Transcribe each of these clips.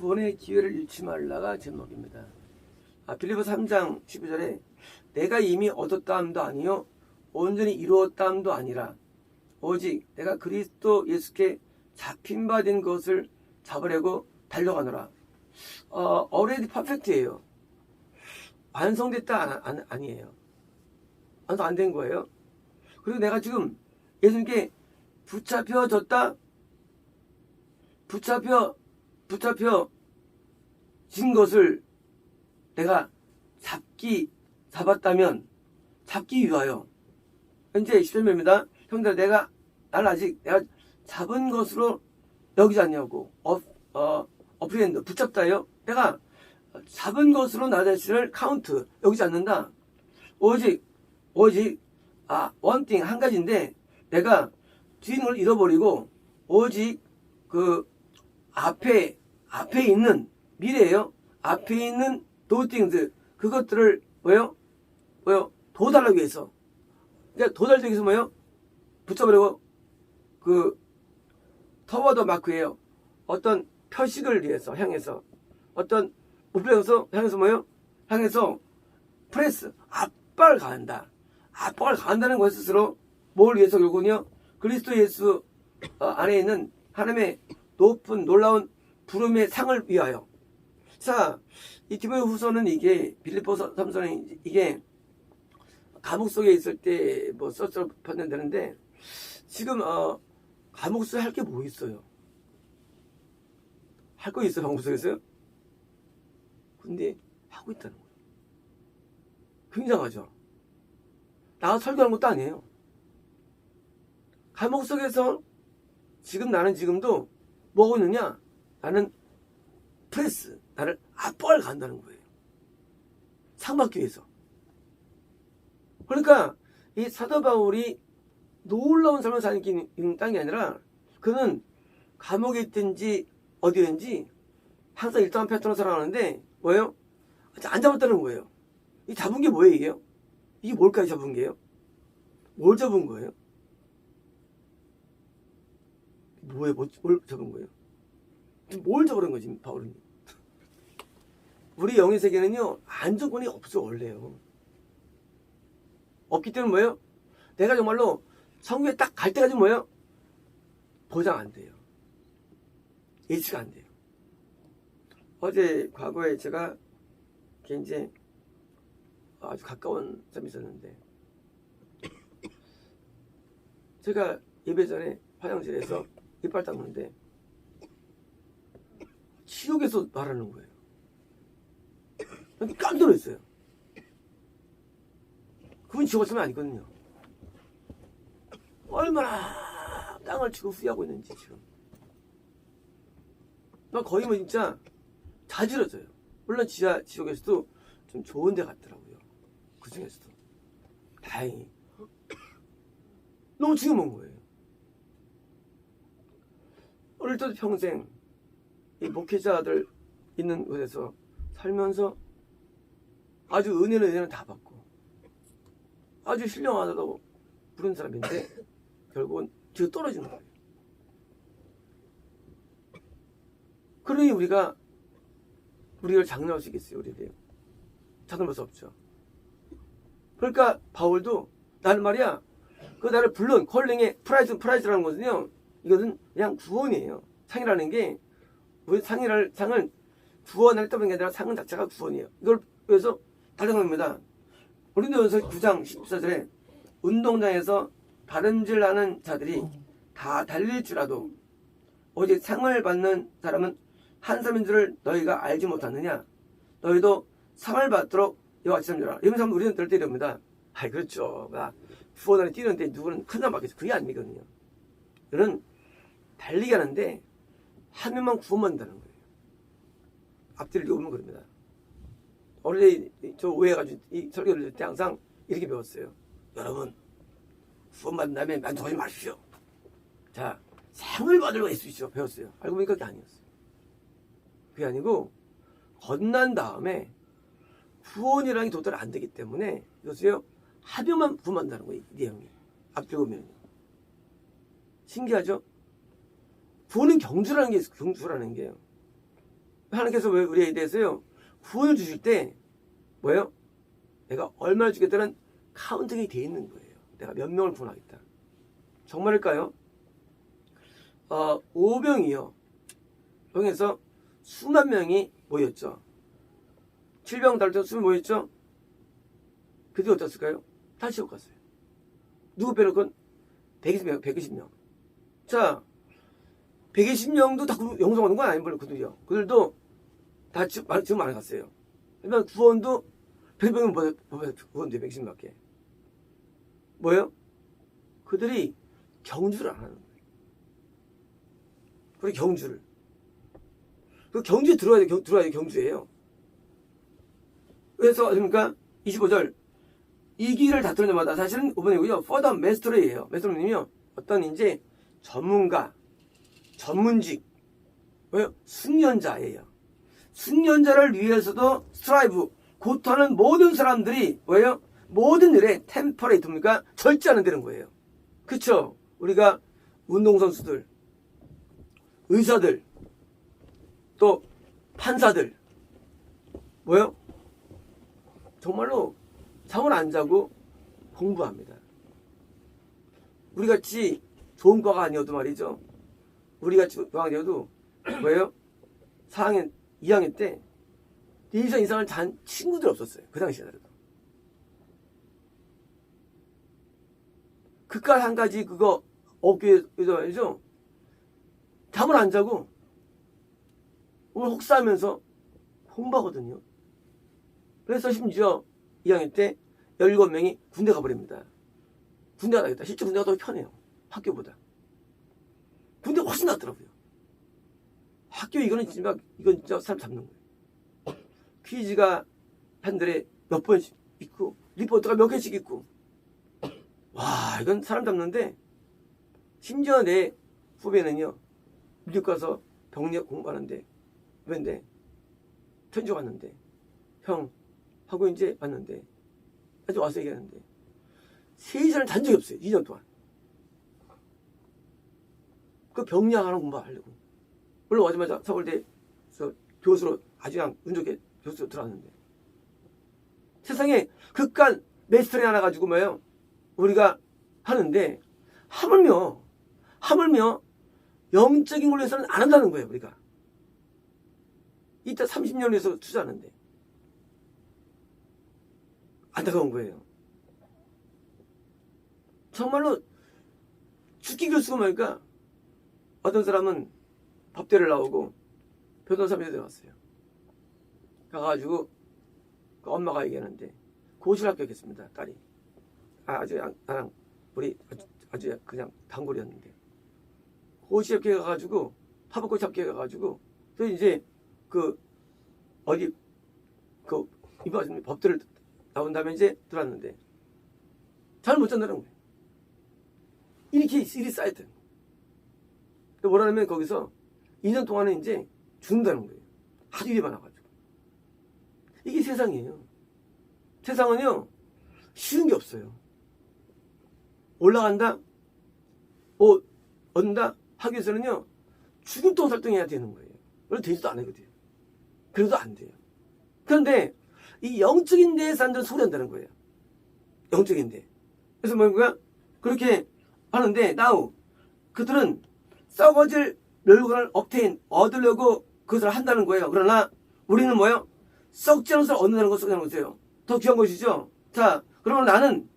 구원의 기회를 잃지 말라가 제목입니다. 빌립보서 3장 12절에 내가 이미 얻었다 함도 아니요 온전히 이루었다 함도 아니라 오직 내가 그리스도 예수께 잡힌 바 된 것을 잡으려고 달려가노라. already perfect예요. 완성됐다 아니에요. 완성 안 된 거예요. 그리고 내가 지금 예수님께 붙잡혀졌다. 붙잡혀진 것을 내가 잡았다면 잡기 위하여 현재 10절입니다. 형들 내가 잡은 것으로 여기지 않냐고. 어프리엔드 붙잡다요. 내가 잡은 것으로 나 자신을 카운트 여기지 않는다. 오직 one thing 한 가지인데 내가 뒤는 걸 잃어버리고 오직 그 앞에 있는 미래예요. 앞에 있는 those things 그것들을 뭐요? 도달하기 위해서. 그러니까 도달하기 위해서 뭐요? 붙잡으려고 그 터워드 마크예요. 어떤 표식을 위해서 향해서 어떤 목표에서 향해서 뭐요? 향해서 프레스 압박을 가한다. 압박을 가한다는 것 스스로 뭘 위해서 결국은요? 그리스도 예수 안에 있는 하나님의 높은 놀라운 부름의 상을 위하여. 자, 이 디모데후서는 이게 빌립보서 3서는 이게 감옥 속에 있을 때 뭐 써서 봤는데 지금 감옥 속에 할 게 뭐 있어요? 할 거 있어요? 감옥 속에서요? 근데 하고 있다는 거예요. 굉장하죠. 나가 설교하는 것도 아니에요. 감옥 속에서 나는 지금도 뭐 하고 있느냐? 나는 프레스, 나를 압박을 간다는 거예요. 상 받기 위해서. 그러니까 이 사도 바울이 놀라운 삶을 사는 게 아니라 그는 감옥에 있든지 어디든지 항상 일정한 패턴으로 살아가는데 뭐예요? 안 잡았다는 거예요. 이 잡은 게 뭐예요 이게요? 이게 뭘까요 잡은 게요? 뭘 잡은 거예요? 뭘 잡은 거예요? 뭘 잡으는 거지 바울은? 우리 영의 세계는요 안정권이 없어 원래요. 없기 때문에 뭐예요? 내가 정말로 천국에 딱 갈 때까지 뭐예요? 보장 안 돼요. 예측 안 돼요. 어제 과거에 제가 이제 아주 가까운 점이 있었는데 제가 예배 전에 화장실에서 이빨 닦는데 지옥에서 말하는 거예요. 깜짝 놀랐어요. 그분 지옥 왔으면 아니거든요. 얼마나 땅을 치고 후회하고 있는지 지금. 나 거의 뭐 진짜 자지러져요. 물론 지옥에서도 좀 좋은 데 같더라고요. 그 중에서도. 다행히. 너무 지금 온 거예요. 어릴 때도 평생 이 목회자들 있는 곳에서 살면서 아주 은혜는 다 받고 아주 훌륭하다고 부른 사람인데 결국은 뒤로 떨어지는 거예요. 그러니 우리를 장려할 수 있겠어요? 우리를 장려할 수 없죠. 그러니까 바울도 나는 말이야 그 나를 불른 컬링의 프라이즈라는 것은요 이것은 그냥 구원이에요. 상이라는 게 우리 상을 구원을 했다는 게 아니라 상은 자체가 구원이에요. 이걸 위해서 달려갑니다. 고린도전서 9장 14절에 운동장에서 다름질하는 자들이 다 달릴지라도 오직 상을 받는 사람은 한 사람인 줄을 너희가 알지 못하느냐? 너희도 상을 받도록 여호와 지삼주라. 이런 사람 우리는 들을 때 이럽니다. 그렇죠. 구원 안에 뛰는데 누구는 큰 상 받겠죠. 그게 아니거든요. 이런 달리기 하는데 한 명만 구원받는다는 거예요. 앞뒤를 이으면 그럽니다. 어릴 때 저 오해해가지고 이 설교를 들을 때 항상 이렇게 배웠어요. 여러분 구원받은 다음에 만족하지 마십시오. 자 상을 받으려고 했으시죠. 배웠어요. 알고 보니까 그게 아니었어요. 그게 아니고 건난 다음에 구원이라는 게 도달 안 되기 때문에 이것을요 한 명만 구원받는다는 거예요. 이 내용이 앞뒤 보면요. 신기하죠? 구원은 경주라는 게 있어요. 경주라는 게요. 하나님께서 왜 우리에 대해서요 구원을 주실 때 뭐예요? 내가 얼마를 주겠다는 카운팅이 돼 있는 거예요. 내가 몇 명을 구원하겠다. 정말일까요? 5병이요. 병에서 수만 명이 모였죠. 7병 달때 수만 모였죠. 그들이 어떻을까요? 다 지옥 갔어요. 누구 빼놓고 120명, 120명. 자, 120명도 다 영성하는 건 아니에요. 그들이요. 그들도 다 지금 많이 갔어요. 그러면 구원도 100명은 구원돼 120명밖에. 뭐예요? 그들이 경주를 안 하는 거예요. 그리고 경주를. 그 경주에 들어야 돼, 경주예요. 그래서, 그러니까, 25절. 이 길을 다투는 자마다 사실은 5번이고요. For the master예요. 마스터님이요. 어떤 이제 전문가, 전문직, 뭐예요? 숙련자예요. 숙련자를 위해서도 스트라이브, 고통하는 모든 사람들이 뭐예요? 모든 일에 템퍼레이트입니까? 절제하는 되는 거예요. 그쵸? 우리가 운동선수들, 의사들, 또 판사들, 뭐예요? 정말로 잠을 안 자고 공부합니다. 우리같이 좋은 과가 아니어도 말이죠. 우리같이 과가 아니어도 뭐예요? 4학년, 2학년 때 디비전 이상을 잔 친구들 없었어요. 그 당시에도. 그깟 한 가지 그거 어깨에서 말이죠. 잠을 안 자고 오늘 혹사하면서 공부하거든요. 그래서 심지어 2학년 때 17명이 군대 가버립니다. 군대 가야겠다. 실제 군대가 더 편해요. 학교보다. 군대 훨씬 낫더라고요. 학교 이건 진짜 사람 잡는 거예요. 퀴즈가 한 달에 몇 번씩 있고 리포트가 몇 개씩 있고 와 이건 사람 잡는데 심지어 내 후배는요 미국 가서 병력 공부하는데 왜인데 천주 왔는데 형 하고 이제 왔는데 아주 와서 얘기하는데 3시간을 잔 적이 없어요. 2년 동안. 그 병량하는 공부하려고 올라오자마자 서울대에서 교수로 아주 그냥 운 좋게 교수로 들어왔는데 세상에 그깟 메스터리 하나 가지고 뭐예요 우리가 하는데 하물며 영적인 걸로 해서는 안 한다는 거예요. 우리가 이따 30년을 위해서 투자하는데 안타까운 거예요. 정말로 죽기 교수가 뭐니까 어떤 사람은 법대를 나오고 변호사 면접에 왔어요. 가가지고 그 엄마가 얘기하는데 고시를 합격했습니다. 딸이. 아주 나랑 우리 아주 그냥 단골이었는데 고시 합격해가지고 하버고시 합격해가지고 또 이제 그 어디 그 이번 법대를 나온 다음에 이제 들어왔는데 잘 못 잔다는 거예요. 이렇게 일이 쌓였던. 뭐라냐면 거기서 2년 동안에 이제 죽는다는 거예요. 아주 일이 많아가지고. 이게 세상이에요. 세상은요 쉬운 게 없어요. 올라간다, 얻는다 하기 위해서는요 죽음 동안 설정해야 되는 거예요. 원래 되지도 않거든요. 그래도 안 돼요. 그런데 이 영적인 데에 사람들은 소리한다는 거예요. 영적인 데. 그래서 뭔가 그렇게 하는데 now 그들은 썩어질 멸관을 얻으려고 그것을 한다는 거예요. 그러나 우리는 뭐예요? 썩지 않은 것을 얻는다는 것을 썩지 않은 것이에요. 더 귀한 것이죠. 자, 그러면 나는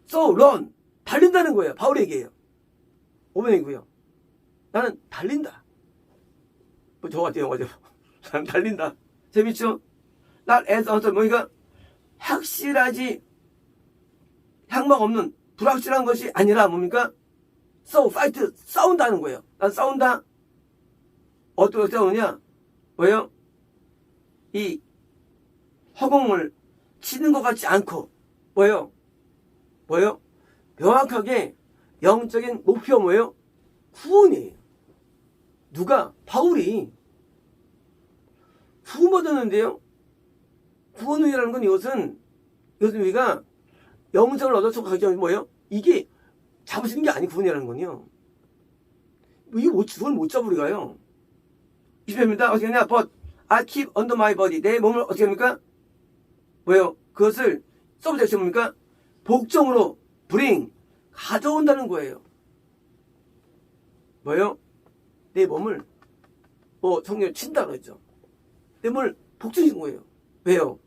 so run 달린다는 거예요. 바울이 얘기해요. 5번이고요. 나는 달린다. 뭐 저 같은 영화죠. 나는 달린다. 재밌죠? Not as unto 뭐니까 확실하지 향막 없는 불확실한 것이 아니라 뭡니까? So fight 싸운다는 거예요. 난 싸운다. 어떻게 싸우느냐? 뭐예요? 이 허공을 치는 것 같지 않고 뭐예요? 명확하게 영적인 목표 뭐예요? 구원이에요. 누가? 바울이 구원 받았는데요. 구원이라는 건 이것은 우리가 영생을 얻어서 가기 전에 뭐예요? 이게 잡으시는 게 아니고 구원이라는 건요. 이게 그걸 못 잡아 우리가요. 20회입니다. 어떻게 하냐? But I keep under my body. 내 몸을 어떻게 합니까? 뭐예요? 그것을 서브젝트 뭡니까? 복종으로 bring 가져온다는 거예요. 뭐예요? 내 몸을 성경에 친다 그러죠. 내 몸을 복종신 거예요. 왜요?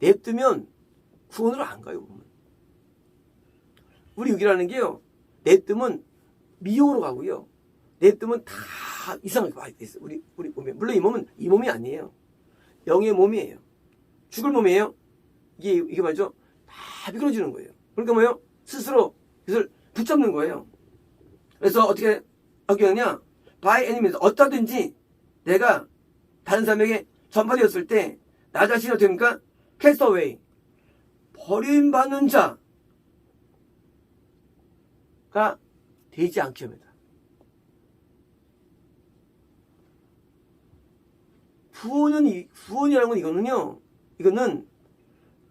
냅두면 구원으로 안 가요. 보면. 우리 육이라는 게요. 냅두면 미혹으로 가고요. 냅두면 다 이상하게 와 있어요. 우리 몸에. 물론 이 몸은 이 몸이 아니에요. 영의 몸이에요. 죽을 몸이에요. 이게 말이죠. 다 미끄러지는 거예요. 그러니까 뭐예요? 스스로 그것을 붙잡는 거예요. 그래서 어떻게 하게 하냐? by any means 어떠든지 내가 다른 사람에게 전파되었을 때 나 자신이 어떻게 됩니까? cast away 버림받는 자가 되지 않게 합니다. 구원이라는 건 이거는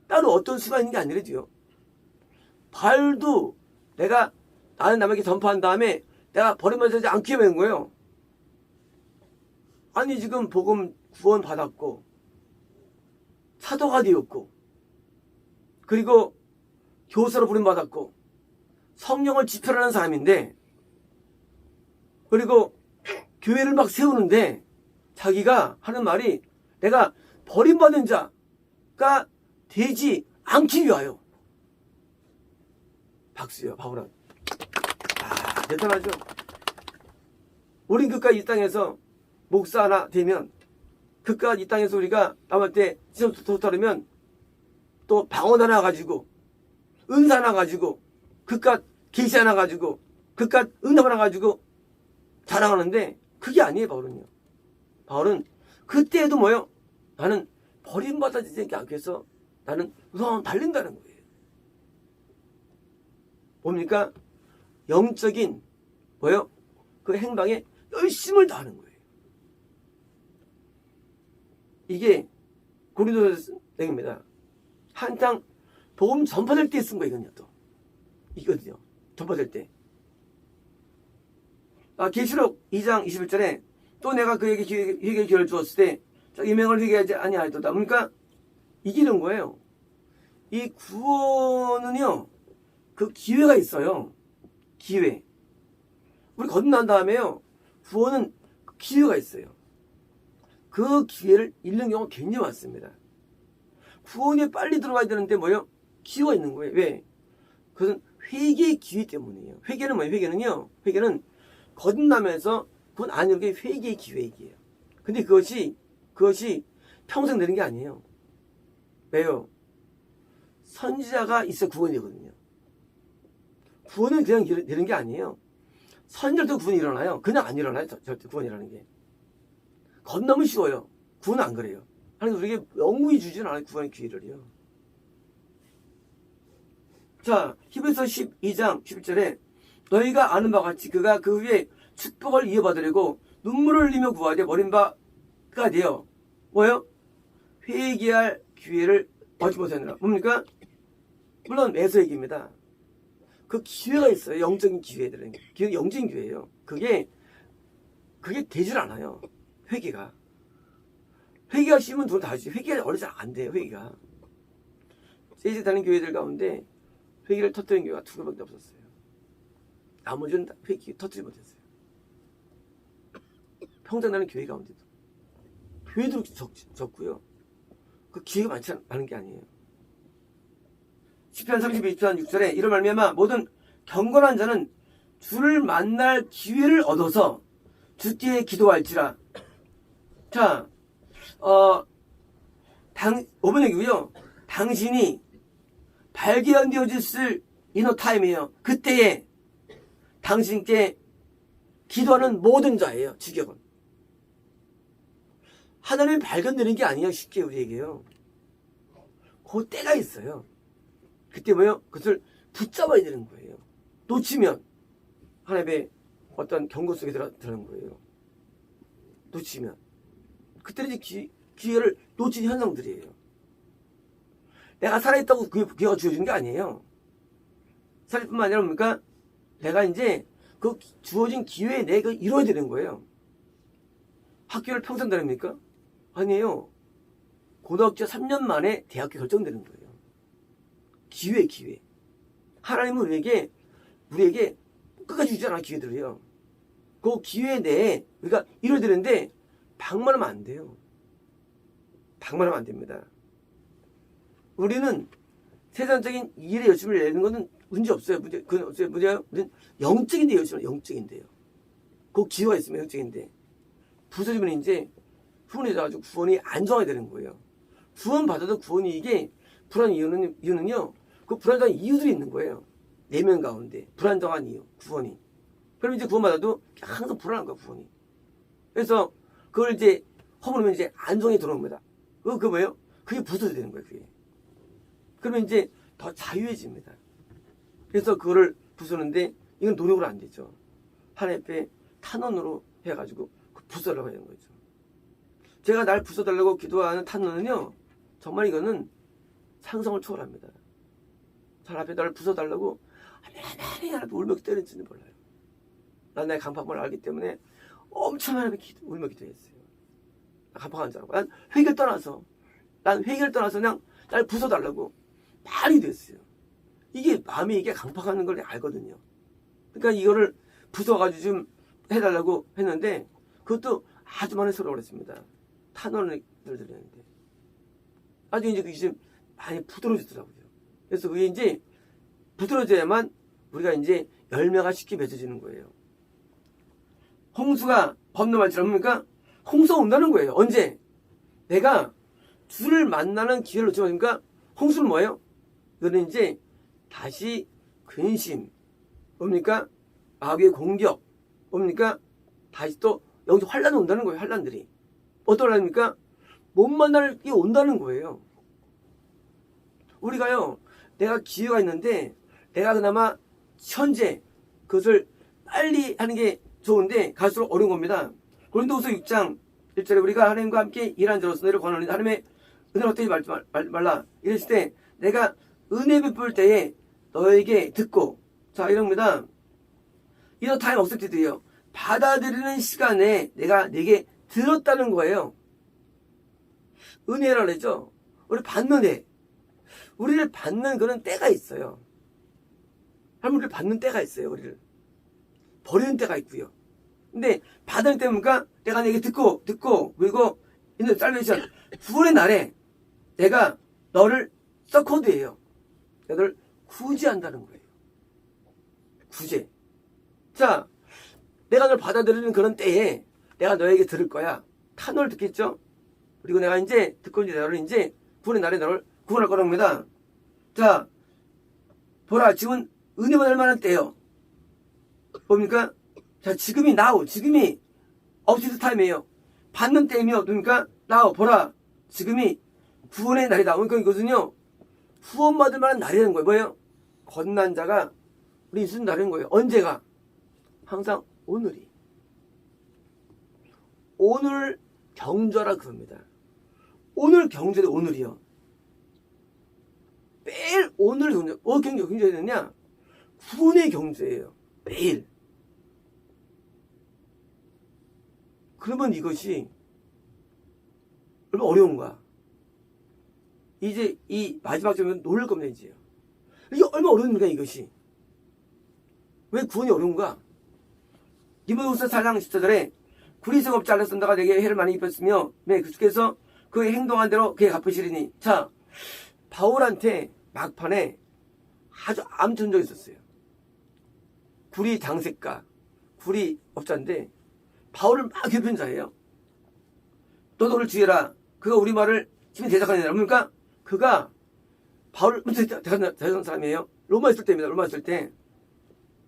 따로 어떤 수가 있는 게 아니라도요. 발도 나는 남에게 전파한 다음에 내가 버림받지 않게 되는 거예요. 아니 지금 복음 구원 받았고 사도가 되었고 그리고 교사로 부름받았고 성령을 집필하는 사람인데 그리고 교회를 막 세우는데 자기가 하는 말이 내가 버림받은 자가 되지 않기 위하여. 박수요. 바울은 대단하죠. 우린 그까지 이 땅에서 목사 하나 되면 그까지 이 땅에서 우리가 남을 때 시험부터 따르면 또 방언 하나 가지고 은사 하나 가지고 그깟 계시 하나 가지고 그깟 응답 하나 가지고 자랑하는데 그게 아니에요. 바울은 그때에도 뭐요? 나는 버림받아지지 않기 위해서 나는 우선 달린다는 거예요. 뭡니까? 영적인 뭐요? 그 행방에 열심을 다하는 거예요. 이게 고린도서 내용입니다. 한창 복음 전파될 때 쓴 거예요. 이거든요. 전파될 때. 계시록 2장 21절에 또 내가 그에게 회개의 기회를 주었을 때 이명을 회개하지 아니하였도다. 그러니까 이기는 거예요. 이 구원은요. 그 기회가 있어요. 기회. 우리 거듭난 다음에요. 구원은 기회가 있어요. 그 기회를 잃는 경우가 굉장히 많습니다. 구원에 빨리 들어가야 되는데 뭐예요? 기회가 있는 거예요. 왜? 그것은 회개의 기회 때문이에요. 회개는 뭐예요? 회개는 거듭나면서 그건 아니고 회개의 기회이기예요. 근데 그것이 평생 되는 게 아니에요. 왜요? 선지자가 있어 구원이 되거든요. 구원은 그냥 되는 게 아니에요. 선지자도 구원이 일어나요. 그냥 안 일어나요. 절대 구원이라는 게. 건너면 쉬워요. 구원은 안 그래요. 하나님 우리에게 영구히 주지는 않아요. 구원의 기회를요. 자, 히브리서 12장 11절에 너희가 아는 바와 같이 그가 그 후에 축복을 이어받으려고 눈물을 흘리며 구하되 버린 바가 되어 뭐요? 회개할 기회를 얻지 못하느라. 뭡니까? 물론 매서 얘기입니다. 그 기회가 있어요. 영적인 기회들은. 영적인 기회예요. 그게 되질 않아요. 회개가 쉬우면 돈 다 주지. 회개가 원래 잘 안 돼요. 회개가. 세지 다른 교회들 가운데 회개를 터뜨린 교회가 2개밖에 없었어요. 나머지는 회개 터뜨리지 못했어요. 평생 나는 교회 가운데도. 교회도 적고요. 그 기회가 많은 게 아니에요. 10편 32편 6절에 이런 말미암아 모든 경건한 자는 주를 만날 기회를 얻어서 주께 기도할지라. 자, 5번 얘기고요. 당신이 발견되어졌을 이너 타임이에요. 그때에 당신께 기도하는 모든 자예요. 주격은. 하나님이 발견되는 게 아니에요. 쉽게 우리에게요. 그 때가 있어요. 그때 뭐예요? 그것을 붙잡아야 되는 거예요. 놓치면 하나님의 어떤 경고 속에 들어가는 거예요. 놓치면. 그때는 이제 기회를 놓친 현상들이에요. 내가 살아있다고 그 기회가 주어지는 게 아니에요. 살뿐만 아니라 뭡니까? 내가 이제 그 주어진 기회에 내가 이뤄야 되는 거예요. 학교를 평생 다닙니까? 아니에요. 고등학교 3년 만에 대학교 결정되는 거예요. 기회. 하나님은 우리에게 끝까지 주지 않아, 기회들이요. 그 기회 내에 우리가 이뤄야 되는데 방만하면 안 돼요. 방만하면 안 됩니다. 우리는 세상적인 일에 열심을 내는 것은 문제 없어요. 그건 없어요. 문제는 영적인데 열심은 영적인데요. 그 기회가 있으면 영적인데 부서지면 이제 후원이 돼가지고 구원이 안 정하게 되는 거예요. 구원 받아도 구원이 이게 불안 이유는요. 그 불안정한 이유들이 있는 거예요. 내면 가운데 불안정한 이유, 구원이. 그럼 이제 구원 받아도 항상 불안한 거야, 구원이. 그래서 그걸 이제 허물으면 이제 안정이 들어옵니다. 그거 뭐예요? 그게 부서져야 되는 거예요, 그게. 그러면 이제 더 자유해집니다. 그래서 그거를 부수는데 이건 노력으로 안 되죠. 하나님 앞에 탄원으로 해가지고 부숴달라고 하는 거죠. 제가 날 부숴달라고 기도하는 탄원은요, 정말 이거는 상성을 초월합니다. 하나님 앞에 나를 부숴달라고 하나님 앞에 울며 때리는지는 몰라요. 난 나의 강팍함을 알기 때문에 엄청 하나님 앞에 울며 기도했어요. 강팍한 줄 알고. 난 회개를 떠나서 그냥 날 부숴달라고 많이 됐어요. 이게 마음이 이게 강팍하는 걸 알거든요. 그러니까 이거를 부숴가지고 좀 해달라고 했는데 그것도 아주 많은 소리를 했습니다. 탄원을 드렸는데 아주 이제 그게 좀 많이 부드러워지더라고요. 그래서 그게 이제 부드러워져야만 우리가 이제 열매가 쉽게 맺어지는 거예요. 홍수가 범람할지는 뭡니까? 홍수가 온다는 거예요. 언제? 내가 주를 만나는 기회를 놓치면 뭡니까? 홍수는 뭐예요? 이거는 이제 다시 근심, 뭡니까? 마귀의 공격, 뭡니까? 다시 또 여기서 환란이 온다는 거예요. 환란들이. 어떤 환란입니까? 못 만날 게 온다는 거예요. 우리가요, 내가 기회가 있는데 내가 그나마 현재 그것을 빨리 하는 게 좋은데 갈수록 어려운 겁니다. 고린도후서 6장 1절에 우리가 하나님과 함께 일한 자로서 너희를 권하노니 하나님의 은혜를 헛되이 말지 말라. 이랬을 때 내가 은혜 베풀 때에 너에게 듣고, 자 이럽니다. 이런 타임 억셉티드예요. 받아들이는 시간에 내가 내게 들었다는 거예요. 은혜라 그랬죠. 우리 받는 애, 우리를 받는 그런 때가 있어요. 하나님 우리를 받는 때가 있어요. 우리를 버리는 때가 있고요. 근데 받을 때 뭔가 내가 내게 듣고 그리고 인더 살베이션 구원의 날에 내가 너를 서코드예요. 너를 구제한다는 거예요. 구제. 자, 내가 널 받아들이는 그런 때에 내가 너에게 들을 거야. 탄원을 듣겠죠? 그리고 내가 이제 듣고 이제 너를 이제 구원의 날에 너를 구원할 거랍니다. 자, 보라, 지금 은혜 받을 만한 때예요. 뭡니까? 자, 지금이 업시드 타임이에요. 받는 때이며, 뭡니까? 보라, 지금이 구원의 날이다. 그러니까 이것은요, 후원받을 만한 날이라는 거예요. 뭐예요? 건난 자가 우리 있는 날인 거예요. 언제가? 항상 오늘이. 오늘 경주하라 그럽니다. 오늘 경주는 오늘이요. 매일 오늘 경주. 경주해야 되느냐? 구원의 경주예요. 매일. 그러면 이것이 얼마나 어려운가. 이제 이 마지막 점은 놀랄 겁니다. 이제 이게 얼마나 어려운가. 이것이 왜 구원이 어려운가. 디모데후서 4장 14절에 구리성 없지 않았던다가 내게 해를 많이 입혔으며 네, 주께서 그의 행동한 대로 그에 갚으시리니. 자, 바울한테 막판에 아주 암튼 적이 있었어요. 구리 장색가, 구리 업자인데 바울을 막 괴롭힌 자예요. 너도 그를 주의해라. 그가 우리 말을 심히 대적하는 자라. 뭡니까? 그가 바울을 대적한 사람이에요. 로마 있을 때입니다. 로마 있을 때.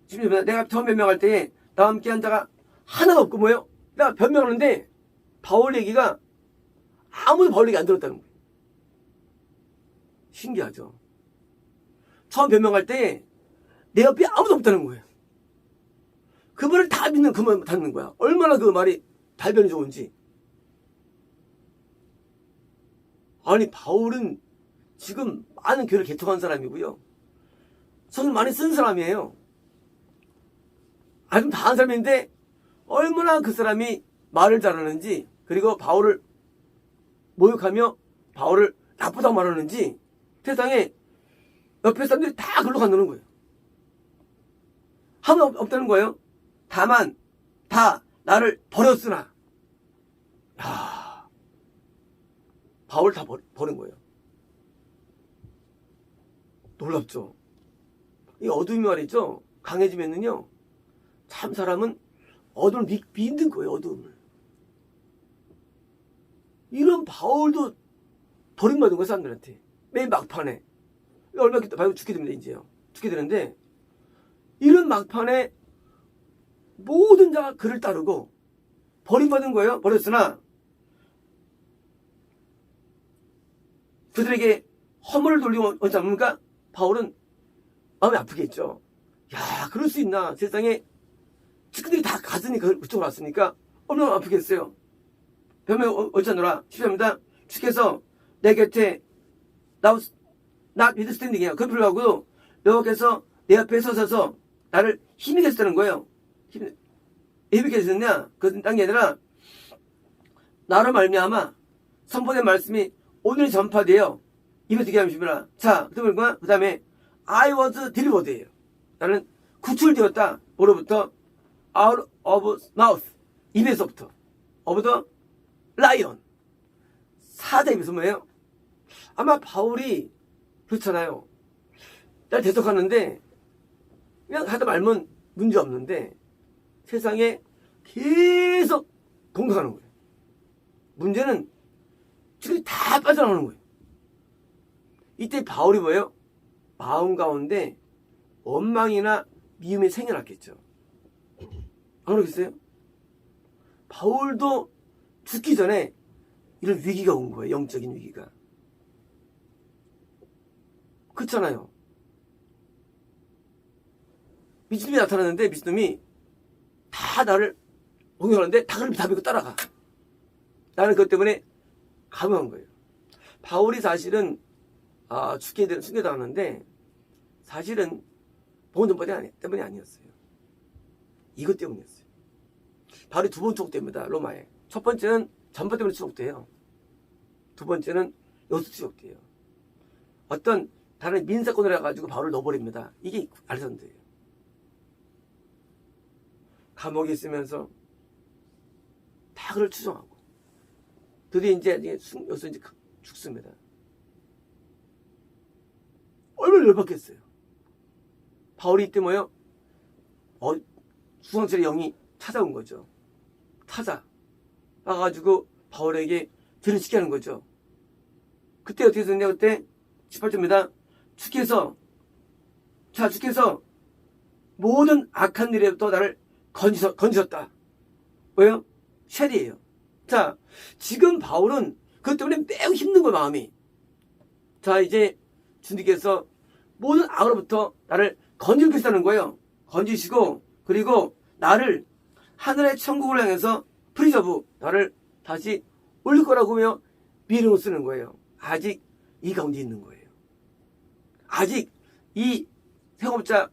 지금 내가 처음 변명할 때에 나와 함께 한 자가 하나가 없고 뭐예요? 내가 변명하는데 바울 얘기가 아무도 바울 얘기 안 들었다는 거예요. 신기하죠? 처음 변명할 때 내 옆에 아무도 없다는 거예요. 그 말을 다 믿는 그 말 듣는 거야. 얼마나 그 말이 발변이 좋은지. 아니, 바울은 지금 많은 교회를 개통한 사람이고요. 성을 많이 쓴 사람이에요. 아주 다 한 사람인데 얼마나 그 사람이 말을 잘하는지, 그리고 바울을 모욕하며 바울을 나쁘다고 말하는지 세상에 옆에 사람들이 다 글로 간다는 거예요. 하면 없다는 거예요. 다만 다 나를 버렸으나. 야, 바울 다 버린 거예요. 놀랍죠. 이 어둠이 말이죠. 강해지면은요, 참 사람은 어둠을 믿는 거예요. 어둠을. 이런 바울도 버림받은 거예요. 사람들한테. 맨 막판에. 얼마 있다 바로 죽게 됩니다. 이제요. 죽게 되는데, 이런 막판에 모든 자가 그를 따르고 버림받은 거예요. 버렸으나 그들에게 허물을 돌리고 어찌 않습니까? 바울은 마음이 아프겠죠. 야, 그럴 수 있나? 세상에 측근들이 다 갔으니 그쪽으로 왔으니까 얼마나 아프겠어요. 변명 어찌하노라. 10절입니다. 주께서 내 곁에 나 믿을 스탠딩이야. 그 불구하고 여호와께서 내 앞에 서셔서 나를 힘있게 했다는 거예요. 힘있게 해주셨냐? 그것은 딴 게 아니라 나로 말미암아 선포된 말씀이 오늘 전파되어 입에 되게 하십니다. 자, 그 다음에 I was delivered예요. 나는 구출되었다. 뭐로부터? Out of mouth. 입에서부터. of the lion. 사자 입에서 뭐예요? 아마 바울이 그렇잖아요. 날 대속하는데 그냥 하다 말면 문제 없는데 세상에 계속 공격하는 거예요. 문제는 지금 다 빠져나오는 거예요. 이때 바울이 뭐예요? 마음 가운데 원망이나 미움이 생겨났겠죠. 안 그러겠어요? 바울도 죽기 전에 이런 위기가 온 거예요. 영적인 위기가. 그렇잖아요. 미친놈이 나타났는데 미친놈이 다 나를 공격하는데 다 믿고 따라가. 나는 그것 때문에 감흥한 거예요. 바울이 사실은 숨겨당하는데 사실은 복음 때문이 아니었어요. 이것 때문이었어요. 바울이 두 번 추적됩니다. 로마에. 첫 번째는 전파 때문에 추적돼요. 두 번째는 여수 추적돼요. 어떤 다른 민사건을 해가지고 바울을 넣어버립니다. 이게 알렉산더예요. 감옥에 있으면서 다 그를 추정하고 드디어 여기서 이제 죽습니다. 얼마나 열받겠어요. 바울이 이때 뭐요? 수상철의 영이 찾아온 거죠. 와가지고 바울에게 들으시게 하는 거죠. 그때 어떻게 됐냐? 그때 18절입니다. 주께서 모든 악한 일에부터 나를 건지셨다. 왜요? 쉘이에요. 자, 지금 바울은 그것 때문에 매우 힘든 거예요, 마음이. 자, 이제 주님께서 모든 악으로부터 나를 건지겠다는 거예요. 건지시고, 그리고 나를 하늘의 천국을 향해서 프리저브, 나를 다시 올릴 거라고 하며 미련을 쓰는 거예요. 아직 이 가운데 있는 거예요. 아직 이 생업자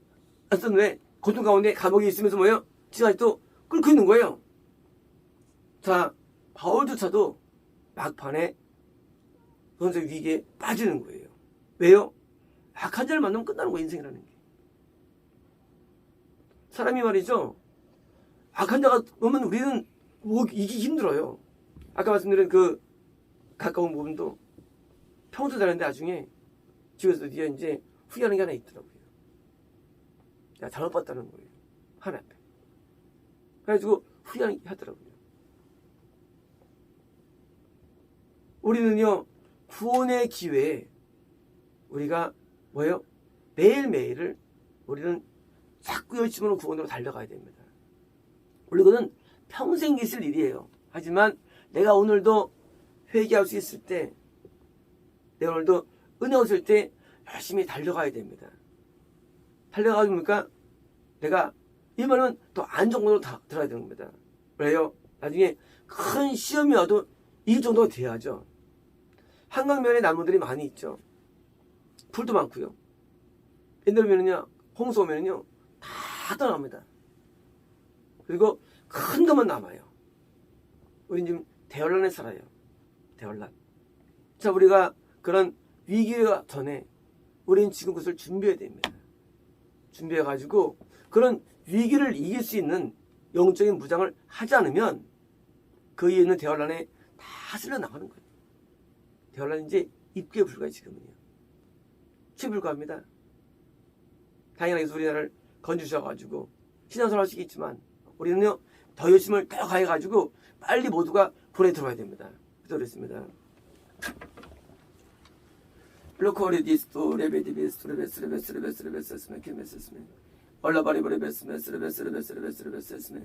왜 고통 가운데 감옥에 있으면서 뭐예요? 지금 아직도 끓고 있는 거예요. 자, 바울조차도 막판에 그런 위기에 빠지는 거예요. 왜요? 악한 자를 만나면 끝나는 거예요, 인생이라는 게. 사람이 말이죠. 악한 자가 오면 우리는 이기기 힘들어요. 아까 말씀드린 그 가까운 부분도 평소 잘하는데 나중에 집에서 뒤에 이제 후회하는 게 하나 있더라고요. 야, 잘못 봤다는 거예요. 하나 앞에. 그래가지고 후회하는 게 하더라고요. 우리는요, 구원의 기회에 우리가 뭐예요? 매일매일을 우리는 자꾸 열심으로 구원으로 달려가야 됩니다. 우리는 평생 있을 일이에요. 하지만 내가 오늘도 회개할 수 있을 때, 내가 오늘도 은혜 얻을 때 열심히 달려가야 됩니다. 달려가니까 내가 이만은 더 안정권으로 들어야 되는 겁니다. 왜요? 나중에 큰 시험이 와도 이 정도가 돼야죠. 한강면에 나무들이 많이 있죠. 풀도 많고요. 옛날 오면은요, 홍수 오면은요, 다 떠납니다. 그리고 큰 것만 남아요. 우린 지금 대환란에 살아요. 대환란. 자, 우리가 그런 위기가 전에 우리는 지금 그것을 준비해야 됩니다. 준비해가지고 그런 위기를 이길 수 있는 영적인 무장을 하지 않으면 그 위에 있는 대환란에 다 쓸려 나가는 거예요. 대환란이 이제 입구에 불과해 지금은요. 입구에 불과합니다. 당연하게 우리나라를 건주셔가지고 신앙생활 할 수 있겠지만 우리는요 더 열심을 더 가해가지고 빨리 모두가 군에 들어와야 됩니다. 그랬습니다. 로코리 디스토 레베디비스토 레베스레베스레베스레베스레베스레베스레 케메스스메 올라바리보레베스메스레베스레베스레베스레베스레베스레베스레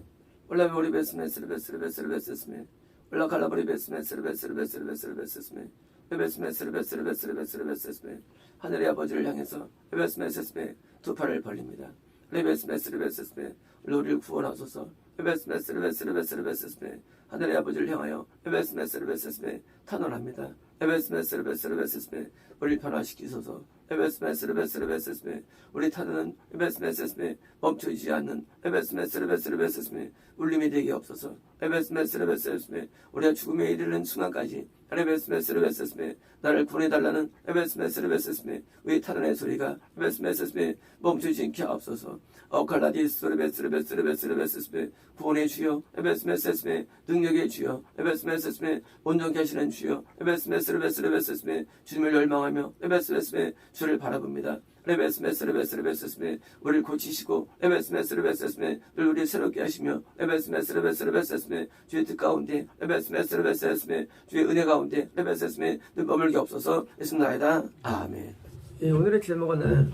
올라베오리베스메스레베스레베스레베스레베스레베스레 올라칼라바리베스메스레베스레베스레베스레베스레베스레 레베스메스레베스레베스레베스레베스레 하늘의 아버지를 향해서 레베스메스레베 두 팔을 벌립니다. 레베스메스레베스레베 우리를 구원하소서. 레베스메스레베스레베스레베스레 하늘의 아버지를 향하여 레베스메스레베스레베 탄원합니다. 레베스메스레베스레베스레베 우리를 변화시키소서. 레베스메스레베스레베스레베 우리 타는 레베스메스레베 멈추지 않는 레베스메스레베스레베스레베 울림이 되게 없어서. 레베스메스레베스레베 우리가 죽음에 이르는 순간까지 레베스메스레베스레베 나를 구원해달라는 레베스메스레베스레베 우리 타는의 소리가 레베스메스레베 멈추지 않게 없어서. 어칼라디스 레베스레베스레베스레베스레베 구원의 주여 레베스메스레베 능력의 주여 레베스메스레베 온전케 하시는 주여 레베스메스레베스레베스레베 주님을 열망하며 레베스메스레베 주를 바라봅니다. 레베스메스레베스레베스레베 우리를 고치시고 레베스메스레베스레베 늘 우리를 새롭게 하시며 레베스메스레베스레베스레베 주의 뜻 가운데 레베스메스레베스레베 주의 은혜 가운데 레베스메스레베 늘 머물게 없어서 예수나이다. 아멘. 예, 오늘의 제목은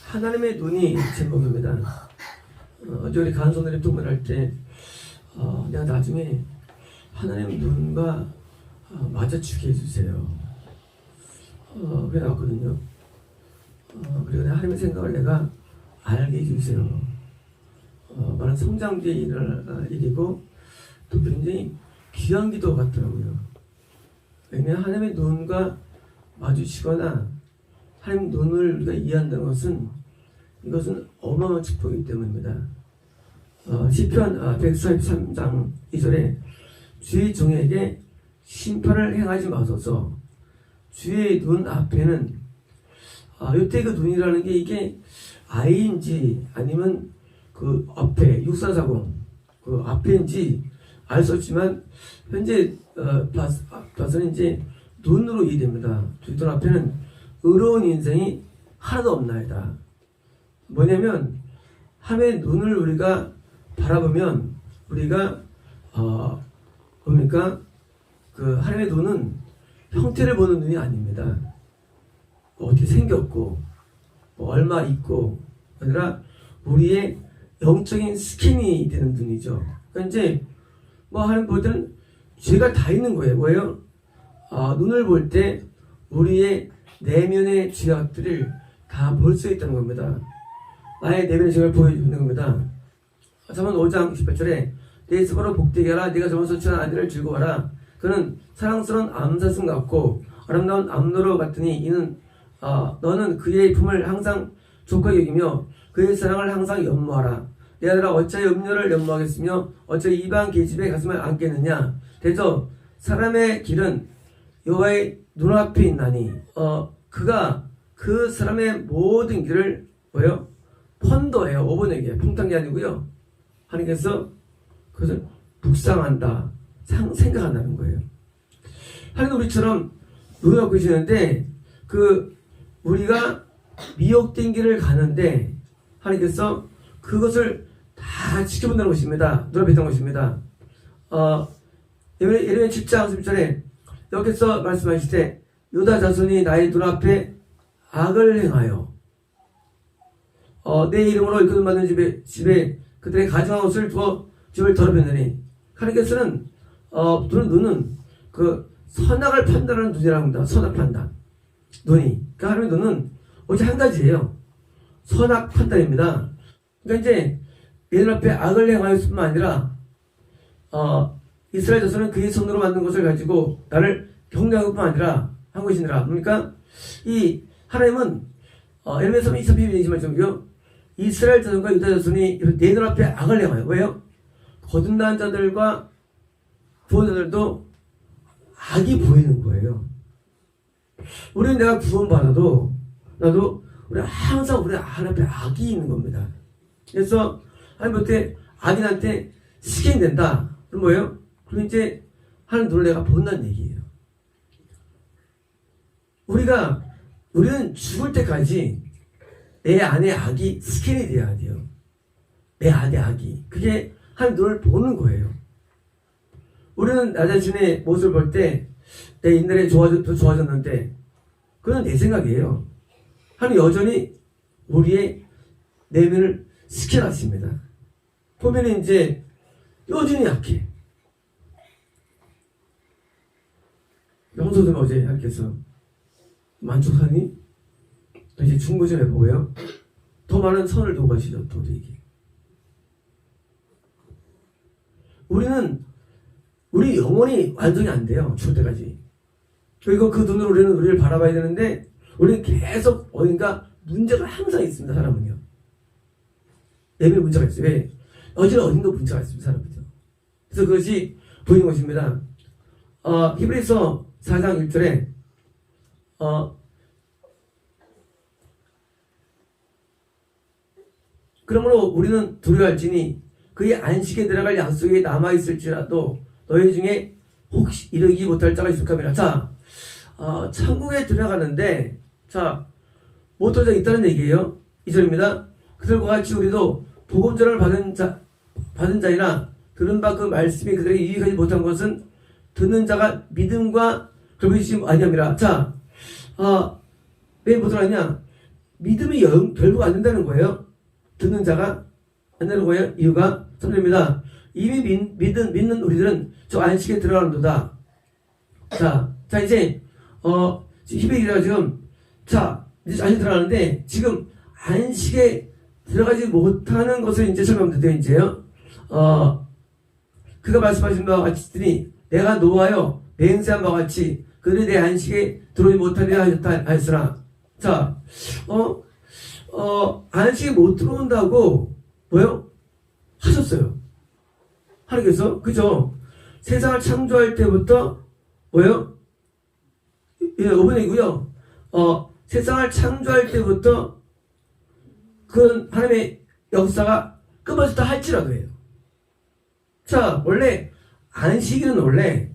하나님의 눈이 제목입니다. 어제 우리 간선들이 통문할 때 내가 나중에 하나님의 눈과 마주치게 해주세요. 그래 나왔거든요. 그리고 하나님의 생각을 내가 알게 해주세요. 많은 성장 뒤에 일어날 일이고 또 굉장히 귀한 기도 같더라고요. 왜냐하면 하나님의 눈과 마주치거나 하나님 눈을 우리가 이해한다는 것은 이것은 어마어마한 축복이기 때문입니다. 시편 143장 2절에 주의 종에게 심판을 행하지 마소서. 주의 눈 앞에는 이때 그 눈이라는 게 이게 아이인지 아니면 그 앞에 6440 그 앞에인지 알 수 없지만 현재 봐서는 이제 눈으로 이해됩니다. 주의 눈 앞에는 의로운 인생이 하나도 없나이다. 뭐냐면 하나님의 눈을 우리가 바라보면 우리가 뭡니까? 그 하나님의 눈은 형태를 보는 눈이 아닙니다. 뭐 어떻게 생겼고 뭐 얼마 있고 아니라 우리의 영적인 스캔이 되는 눈이죠. 그러니까 이제 뭐 하나님 볼 때는 죄가 다 있는 거예요. 뭐예요? 눈을 볼 때 우리의 내면의 죄악들을 다 볼 수 있다는 겁니다. 나의 내면의 죄를 보여주는 겁니다. 잠언 5장 18절에 내 스스로 복되게 하라. 네가 저번 소출한 아들을 즐거워하라. 그는 사랑스러운 암사슴 같고 아름다운 암노루 같으니 이는 너는 그의 품을 항상 족하게 여기며 그의 사랑을 항상 연모하라. 내 아들아 어찌하여 음료를 연모하겠으며 어찌하여 이방 계집에 가슴을 안겠느냐. 대저 사람의 길은 여호와의 눈앞에 있나니 그가 그 사람의 모든 길을 뭐예요? 펀더예요. 5번에게 평탄이 아니고요. 하나님께서 그것을 묵상한다. 생각한다는 거예요. 하나님 우리처럼 눈을 갖고 계시는데 우리가 미혹된 길을 가는데 하나님께서 그것을 다 지켜본다는 것입니다. 눈앞에 있다는 것입니다. 예레미야 7장 10절에 여기서 말씀하실 때 유다 자손이 나의 눈앞에 악을 행하여 내 이름으로 일꾼 받는 집에 그들의 가증한 옷을 두어 집을 더럽혔느니 하나님께서는 눈은 그 선악을 판단하는 눈이라고 합니다. 선악 판단 눈이 그러니까 하나님의 눈은 오직 한 가지예요. 선악 판단입니다. 그러니까 이제 내 눈앞에 악을 행하였을 뿐만 아니라 이스라엘 자손은 그의 손으로 만든 것을 가지고 나를 경배할 뿐만 아니라 한 것이니라. 그러니까 이 하나님은 예레미야 32장 말씀이요. 이스라엘 자손과 유다 자손이 내 눈앞에 악을 행하여 왜요? 거듭난 자들과 구원자들도 악이 보이는 거예요. 우리는 내가 구원받아도 나도 우리 항상 우리 하나님 앞에 악이 있는 겁니다. 그래서 하나님 앞에 악인한테 시ken된다. 그럼 뭐예요? 그럼 이제 하나님 눈을 내가 본다는 얘기예요. 우리는 죽을 때까지 내 안에 악이 스캔이 돼야 돼요. 내 안에 악이. 그게 하나님 눈을 보는 거예요. 우리는 나 자신의 모습을 볼 때 내 옛날에 더 좋아졌는데 그건 내 생각이에요. 하나님 여전히 우리의 내면을 스캔하십니다. 보면 이제 여전히 약해. 영소도 어제 하께서 만족하니? 이제 중고전에 보고요. 더 많은 선을 두고 가시죠. 도둑이. 우리 영혼이 완성이 안 돼요. 죽을 때까지. 그리고 그 눈으로 우리를 바라봐야 되는데 우리는 계속 어딘가 문제가 항상 있습니다. 사람은요. 내면에 문제가 있어요. 왜? 어제는 어딘가 문제가 있습니다. 사람은요. 그래서 그것이 보이는 것입니다. 히브리서 4장 1절에 그러므로 우리는 두려워할지니 그의 안식에 들어갈 약속이 남아있을지라도 너희 중에 혹시 이르기 못할 자가 있을까이라. 자, 천국에 들어가는데 못 들어가 있다는 얘기예요. 2절입니다. 그들과 같이 우리도 복음전을 받은 자이나 들은 바 그 말씀이 그들에게 유익하지 못한 것은 듣는 자가 믿음과 결부이지 아니함이라. 자, 왜 못 들어가냐? 믿음이 결부가 안 된다는 거예요. 듣는 자가 안 되는 거예요. 이유가 3절입니다. 이미 믿는 우리들은 저 안식에 들어가는도다. 자 이제 히브리서가 지금 이제 안식에 들어가는데 지금 안식에 들어가지 못하는 것을 이제 설명드려요. 이제요. 그가 말씀하신 바와 같이 내가 노하여 맹세한 바와 같이 그들이 내 안식에 들어오지 못하리라 하였으나. 자, 안식에 못 들어온다고 뭐요? 하셨어요. 하나님께서. 그죠? 세상을 창조할 때부터 뭐요? 예, 5번이고요. 세상을 창조할 때부터 그런 하나님의 역사가 끊어졌다 할지라도예요. 자, 원래 안식일은 원래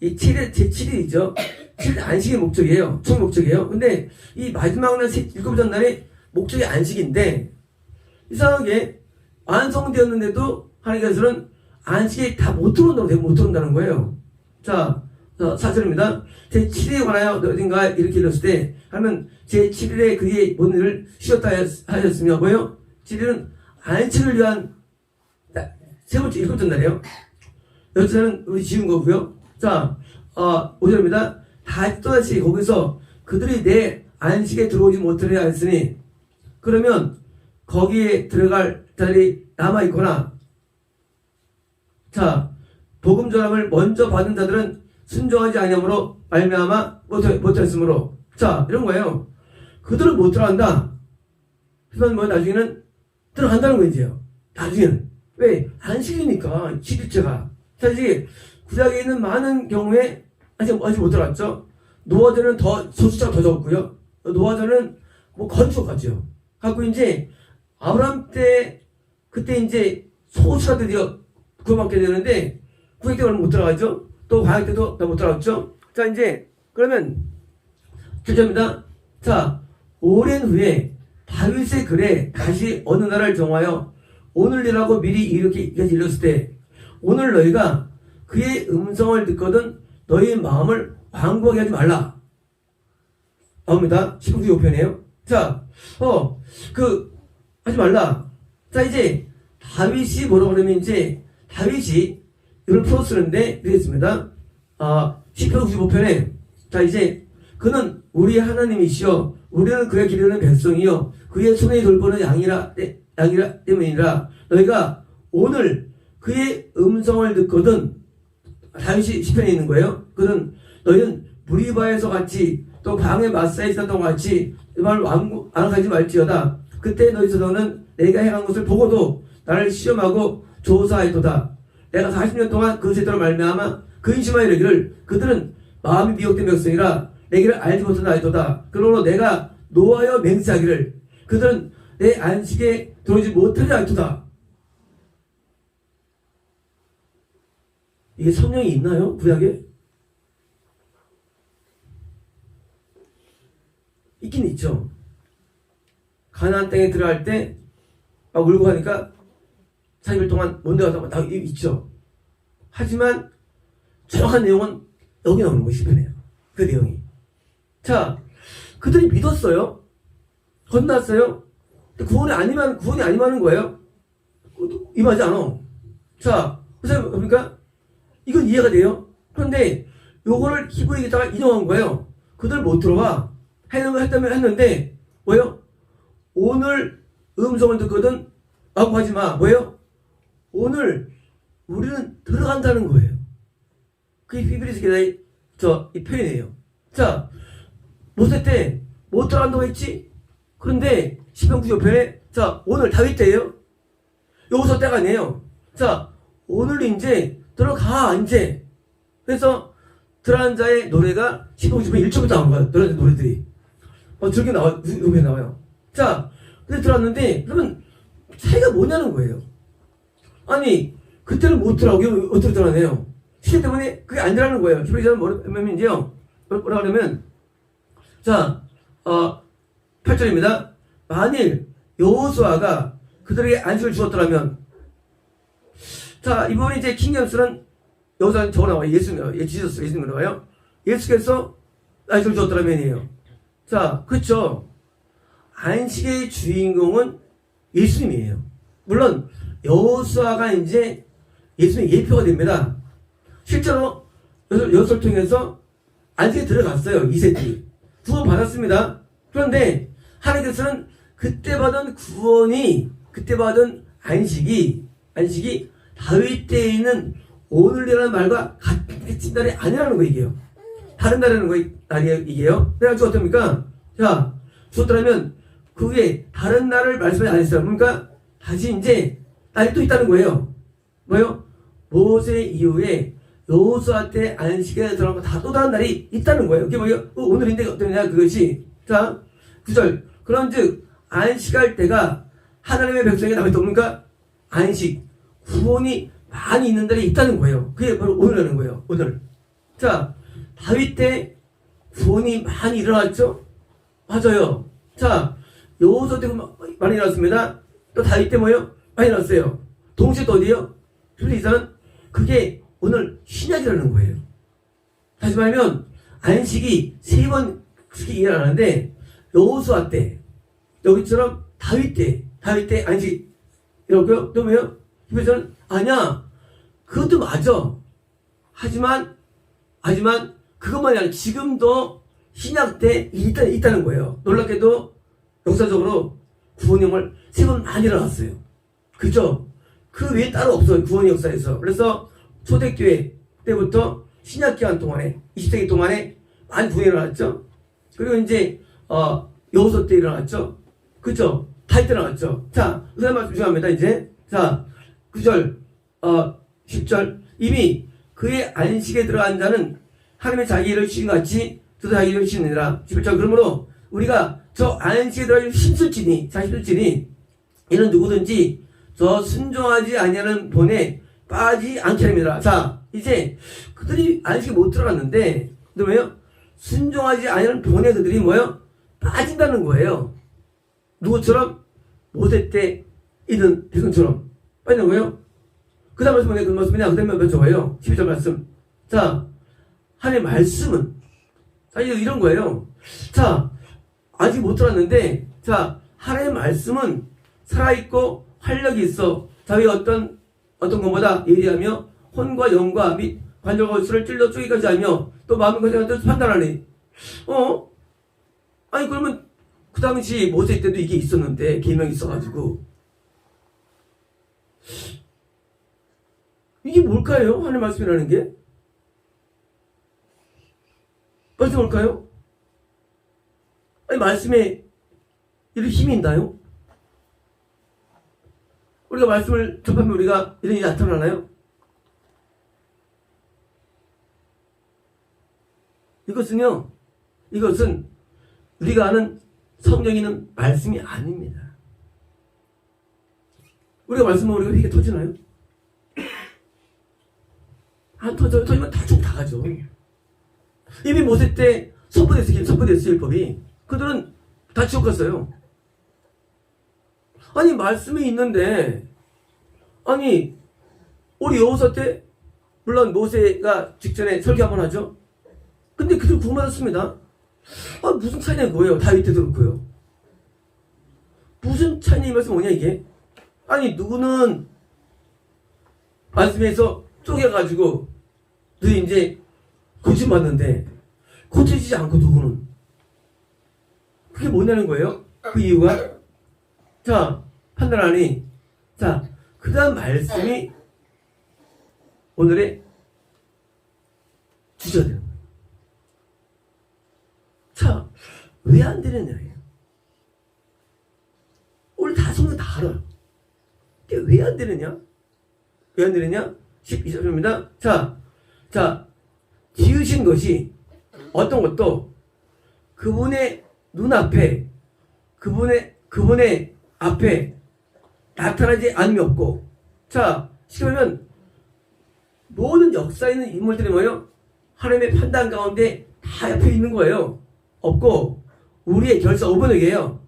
이 7일, 제7일이죠. 7일 안식의 목적이에요. 총 목적이에요. 근데 이 마지막 날, 7번째 날이 목적이 안식인데 이상하게 완성되었는데도 하나님께서는 안식에 다 못 들어온다는 거예요. 자, 4절입니다. 제7일에 관하여 어딘가 이렇게 읽었을 때 하면 제7일에 그의 모든 일을 쉬었다 하셨으며 뭐예요? 7일은 안식을 위한 세 번째, 7번째 날이에요. 여기서는 우리 지은 거고요. 자, 5절입니다. 또다시 거기서 그들이 내 안식에 들어오지 못하려 했으니 그러면 거기에 들어갈 자들이 남아있거나 자, 복음 전함을 먼저 받은 자들은 순종하지 아니함으로 말미암아 못했으므로. 자, 이런 거예요. 그들은 못 들어간다. 하지만 뭐 나중에는 들어간다는 거지요. 나중에는. 왜? 안식이니까 7일째가. 자, 이제 구약에 있는 많은 경우에 아직 못 들어갔죠. 노아전은 소수자가 더 적었고요. 노아전은 뭐 건축까지요. 갖고 이제 아브라함 때 그때 이제 소수가 드디어 구원받게 되는데 구약 때는 못 들어가죠. 또 광야 때도 못 들어갔죠. 자, 이제 그러면 7절입니다. 자, 오랜 후에 다윗의 글에 다시 어느 나라를 정하여 오늘이라고 미리 이렇게 일렀을 때 오늘 너희가 그의 음성을 듣거든 너희 마음을 완고하게 하지 말라. 나옵니다. 19편 자, 하지 말라. 자, 이제 다윗이 뭐라고 그러면 이제 다윗이 이걸 풀어쓰는데 이랬습니다. 10편 95편에 자, 이제 그는 우리 하나님이시여 우리는 그의 기르는 백성이요 그의 손에 돌보는 양이라 때문이라. 너희가 오늘 그의 음성을 듣거든. 다윗이 10편에 있는 거예요. 그는 너희는 무리바에서 같이 또 방에 마사에 있었던 것 같이 말 완악하지 말지어다. 그때 너희서는 내가 행한 것을 보고도 나를 시험하고 조사하였도다. 내가 40년 동안 그 세대로 말미암아 근심하여 이르기를 그들은 마음이 미혹된 백성이라 내게를 알지 못한 아이도다. 그러므로 내가 노하여 맹세하기를 그들은 내 안식에 들어오지 못하리 아이도다. 이게 성령이 있나요? 구약에? 있긴 있죠. 가나안 땅에 들어갈 때 막 울고 하니까 40일 동안 뭔데 가다 다 있죠. 하지만 정확한 내용은 여기 나오는 것이 시편이에요. 그 내용이. 자, 그들이 믿었어요. 건넜어요. 구원이 아니면 거예요. 임하지 않아. 자, 그래서 그러니까 이건 이해가 돼요. 그런데 요거를 히브리에다가 인용한 거예요. 그들 못 들어와. 했는데 뭐예요? 오늘 음성을 듣거든 라고 하지 마. 뭐예요? 오늘 우리는 들어간다는 거예요. 그게 히브리서 기자의 이 표현이에요. 자, 모세 때 못 들어간다고 했지? 그런데 시편 95편에 자, 오늘 다윗 때예요. 여기서 때가 아니에요. 자, 오늘 이제 들어가 이제. 그래서 들어간 자의 노래가 시편 95편 1절부터 나온 거예요. 들어간 노래들이. 저렇게 나와요. 자, 근데 들어왔는데 그러면 차이가 뭐냐는 거예요. 아니, 그때는 못 들어가고 어떻게 들어가네요. 시대 때문에 그게 아니라는 거예요. 히브리서는 뭐냐면요. 뭐라 그러면 자, 8절입니다. 만일 여호수아가 그들에게 안식을 주었더라면 자, 이 부분이 이제 킹제임스는 여호수아는 저거 나와요. 예수님 나와요. 예수께서 안식을 주었더라면이에요. 자, 그렇죠. 안식의 주인공은 예수님이에요. 물론 여호수아가 이제 예수님의 예표가 됩니다. 실제로 여호수아를 통해서 안식에 들어갔어요. 2세기. 구원 받았습니다. 그런데 하나님께서는 그때 받은 구원이 그때 받은 안식이 다윗 때에 있는 오늘이라는 말과 같은 날이 아니라는 거 이게요. 다른 날이라는 거 이게요. 그래가지고 어떻습니까? 자, 주었더라면 그게 다른 날을 말씀하지 않았어요. 그러니까 다시 이제 날이 또 있다는 거예요. 뭐요? 모세 이후에 여호수아 때 안식에 들어간 거 다 또 다른 날이 있다는 거예요. 그게 뭐예요? 오늘인데 어떠냐 그것이. 자, 9절. 그런즉 안식할 때가 하나님의 백성에게 남았다. 그러니까 안식, 구원이 많이 있는 날이 있다는 거예요. 그게 바로 오늘이라는 거예요. 오늘. 자, 다윗 때 구원이 많이 일어났죠? 맞아요. 자, 여호수아 때 많이 일어났습니다. 또 다윗 때 뭐예요? 많이 일어났어요. 동시에 또 어디요? 히브리서는 그게 오늘 신약이라는 거예요. 다시 말하면 안식이 세 번 그렇게 일어나는데 여호수아 때 여기처럼 다윗 때 안식 이러고요. 또 뭐예요? 히브리서는 아니야. 그것도 맞아. 하지만 그것만이 아니라 지금도 신약 때 있다는 거예요. 놀랍게도 역사적으로 구원형을 세 번 많이 일어났어요. 그죠? 그 외에 따로 없어요. 구원 역사에서. 그래서 초대교회 때부터 신약 기간 동안에 20세기 동안에 많이 구원이 일어났죠. 그리고 이제 여호수아 때 일어났죠. 그죠? 다윗 때 일어났죠. 자, 그 다음 말씀 중요합니다. 이제 자 9절 10절 이미 그의 안식에 들어간 자는 하나님의 자기 일을 주신 같이 저도 자기 일을 주시느니라. 11절 그러므로 우리가 저 안식에 들어가 힘쓸지니 이는 누구든지 저 순종하지 아니하는 본에 빠지지 않게 합니다. 자, 이제 그들이 안식에 못 들어갔는데 뭐예요? 순종하지 아니하는 본에 그들이 뭐예요? 빠진다는 거예요. 누구처럼? 모세 때 있는 백성처럼 빠지는 거예요. 그 다음 말씀은 그 말씀이냐? 그 다음에 몇 적어요? 12절 말씀. 자, 하나님의 말씀은 자, 이런 거예요. 자, 아직 못 들었는데 자, 하나님의 말씀은 살아있고 활력이 있어. 자기 어떤 것보다 예리하며 혼과 영과 및 관절과 골수를 찔러 쪼개까지 하며 또 마음과 생각을 판단하니. 아니 그러면 그 당시 모세 때도 이게 있었는데 계명이 있어가지고 이게 뭘까요? 하나님 말씀이라는 게? 말씀 뭘까요? 아니 말씀에 이런 힘이 있나요? 우리가 말씀을 접하면 우리가 이런 일이 나타나나요? 이것은 우리가 아는 성경에 있는 말씀이 아닙니다. 우리가 말씀하면 우리가 회개 터지나요? 안 터져요. 터지면 다 죽 다 가죠. 이미 모세 때 선포됐을 율법이 그들은 다 지옥 갔어요. 아니 말씀이 있는데 아니 우리 여호수아 때 물론 모세가 직전에 설교 한번 하죠. 근데 그들 구원받았습니다. 무슨 차이냐 그거예요. 다윗 때도 그렇고요. 무슨 차이냐 이 말씀 뭐냐 이게. 아니 누구는 말씀에서 쪼개가지고 너희 이제 고침받는데 고쳐지지 않고 누구는 그게 뭐냐는 거예요. 그 이유가 자 판단하니 자 그 다음 말씀이 오늘의 주제가 되는 거예요. 자 왜 안 되느냐예요. 우리 다 성경 다 알아요. 왜 안 되느냐? 왜 안 되느냐? 12절입니다. 자, 지으신 것이 어떤 것도 그분의 눈앞에, 그분의 앞에 나타나지 않음이 없고, 자, 쉽게 말하면 모든 역사에 있는 인물들이 뭐예요? 하나님의 판단 가운데 다 옆에 있는 거예요. 없고, 우리의 결사 5번에게요.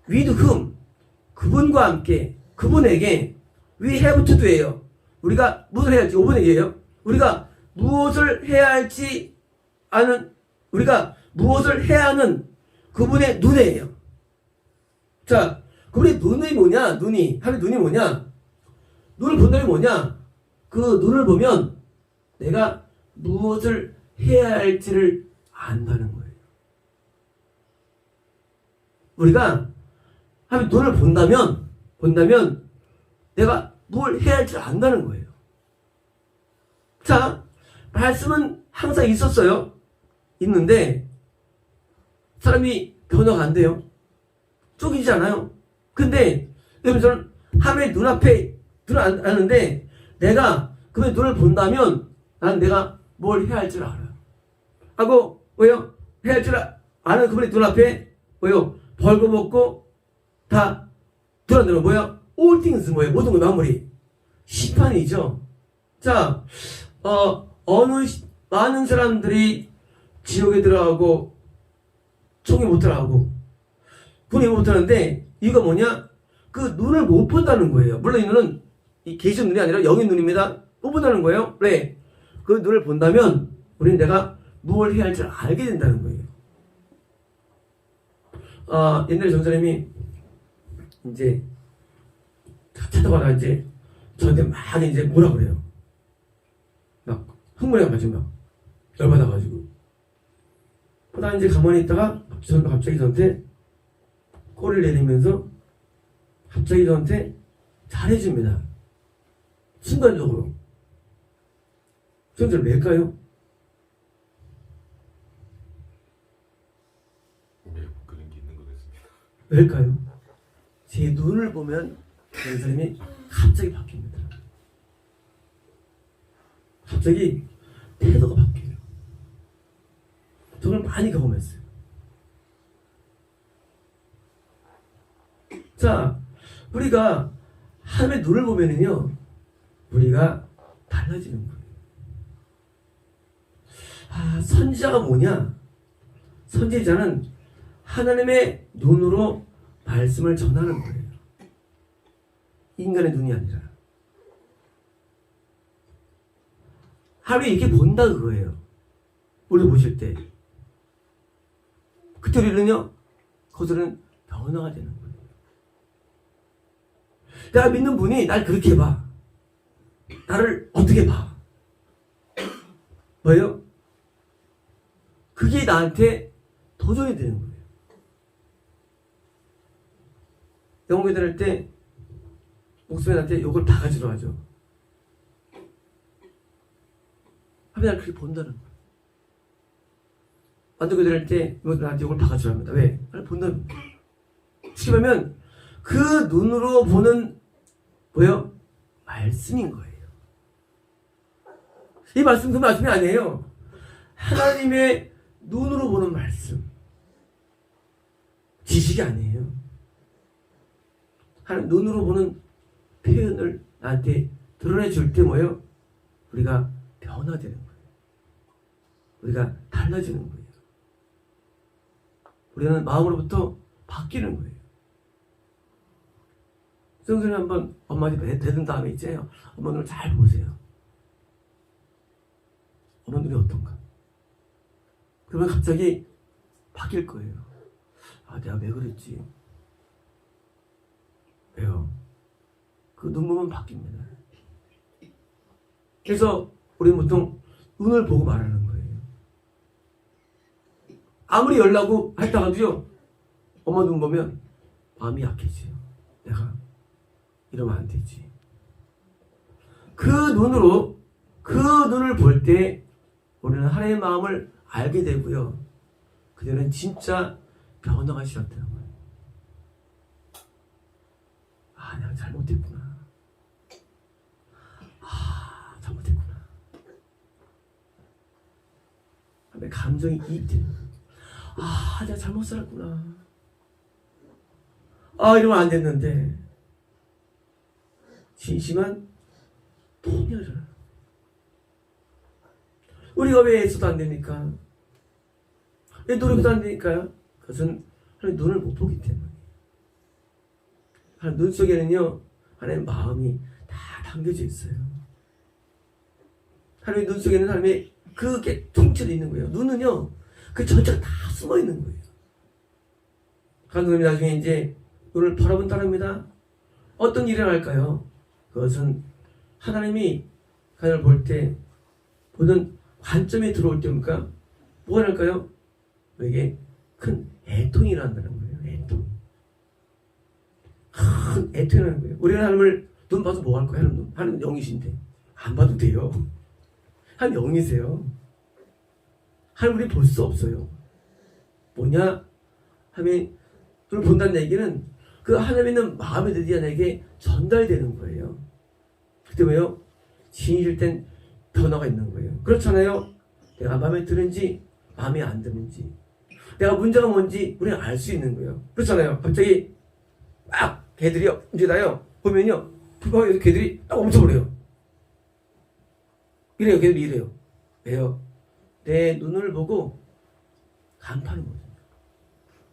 with whom, 그분과 함께, 그분에게 we have to do예요. 우리가 무엇을 해야 할지 5번 얘기예요. 우리가 무엇을 해야 할지 아는 우리가 무엇을 해야 하는 그분의 눈에예요. 자, 그분의 눈이 뭐냐? 하나님의 눈이 뭐냐? 눈을 본다는 게 뭐냐? 그 눈을 보면 내가 무엇을 해야 할지를 안다는 거예요. 우리가 하나님 눈을 본다면 내가 뭘 해야 할지 안다는 거예요. 자, 말씀은 항상 있었어요. 있는데 사람이 변화가 안 돼요. 쪼개지지 않아요. 근데 여러분 저는 하나님의 눈앞에 눈을 아는데 내가 그분의 눈을 본다면 나는 내가 뭘 해야 할지를 알아요. 하고 왜요? 해야 할지를 아는 그분의 눈앞에 왜요? 벌거벗고 다 드러내는 뭐야? all things 뭐예요? 모든 것 마무리. 심판이죠. 자, 많은 사람들이 지옥에 들어가고 총에 못 들어가고 군에 못 들어가는데 이유가 뭐냐? 그 눈을 못 본다는 거예요. 물론 이 눈은 이 계시 눈이 아니라 영의 눈입니다. 못 본다는 거예요. 왜? 그 눈을 본다면 우리는 내가 무엇을 해야 할지 알게 된다는 거예요. 옛날에 전사님이 이제 찾아가다가 이제 저한테 막 이제 뭐라 그래요. 막 흥분해가지고 막 열받아가지고. 그러다 이제 가만히 있다가 갑자기 저한테 꼬리를 내리면서 갑자기 저한테 잘해줍니다. 순간적으로. 저는 왜일까요? 그런 게 있는 거겠습니다. 왜일까요? 제 눈을 보면 그 사람이 갑자기 바뀝니다. 갑자기 태도가 바뀌어요. 저걸 많이 경험했어요. 자, 우리가 하나님의 눈을 보면은요, 우리가 달라지는 거예요. 선지자가 뭐냐? 선지자는 하나님의 눈으로 말씀을 전하는 거예요. 인간의 눈이 아니라. 하루에 이렇게 본다 그거예요. 우리 보실 때. 그때 우리는요, 그들은 변화가 되는 거예요. 내가 믿는 분이 날 그렇게 봐. 나를 어떻게 봐? 뭐예요? 그게 나한테 도전이 되는 거예요. 영국에 다닐 때 목사님한테 욕을 다 가지러 하죠. 하면 날 그렇게 본다는 거예요. 완전히 다닐 때 나한테 욕을 다 가지러 합니다. 왜? 날 본다는 거예요. 쉽게 말하면 그 눈으로 보는 뭐예요? 말씀인 거예요. 이 말씀 그 말씀이 아니에요. 하나님의 눈으로 보는 말씀. 지식이 아니에요. 하나님 눈으로 보는 표현을 나한테 드러내줄 때 뭐예요? 우리가 변화되는 거예요. 우리가 달라지는 거예요. 우리는 마음으로부터 바뀌는 거예요. 성선이 한번 엄마 집 대든 다음에 이제 엄마 눈을 잘 보세요. 엄마 눈이 어떤가? 그러면 갑자기 바뀔 거예요. 아, 내가 왜 그랬지? 왜요? 그 눈 보면 바뀝니다. 그래서 우리는 보통 눈을 보고 말하는 거예요. 아무리 열나고 했다가도요, 엄마 눈 보면 마음이 약해져요. 내가 이러면 안 되지. 그 눈으로, 그 눈을 볼 때 우리는 하나님의 마음을 알게 되고요. 그들은 진짜 변화가 시작되는 거예요. 아, 내가 잘못했구나. 아, 잘못했구나. 하면 감정이 이입되는 거예요. 아, 내가 잘못 살았구나. 아, 이러면 안 됐는데. 진심한 통렬을. 우리가 왜 애써도 안 됩니까? 왜 노력도 안 되니까요? 그것은 하나님 눈을 못 보기 때문에. 하나님 눈 속에는요, 하나님의 마음이 다 담겨져 있어요. 하나님의 눈 속에는 하나님의 그게 통째로 있는 거예요. 눈은요, 그 전체가 다 숨어 있는 거예요. 하나님이 나중에 이제 눈을 바라본다랍니다. 어떤 일이 일어날까요? 그것은 하나님이 하나님을 볼 때 보는 관점에 들어올 때입니까? 뭐가 날까요? 이게 큰 애통이 일어난다는 거예요. 애통. 큰 애통이 일어나는 거예요. 우리가 하나님을 눈 봐서 뭐 할 거예요? 하나님 영이신데 안 봐도 돼요. 하나님 영이세요. 하나님 우리 볼 수 없어요. 뭐냐? 하나님 눈을 본다는 얘기는 그 하나님 있는 마음의 뜻이 내게 전달되는 거예요. 그때 왜요? 진실 땐 변화가 있는 거예요. 그렇잖아요. 내가 마음에 드는지 마음에 안 드는지, 내가 문제가 뭔지 우리는 알 수 있는 거예요. 그렇잖아요. 갑자기 막 개들이 움직이다요. 보면요, 불법에서 개들이 딱 멈춰버려요. 이래요. 개들이 이래요. 왜요? 내 눈을 보고 간파는 거죠.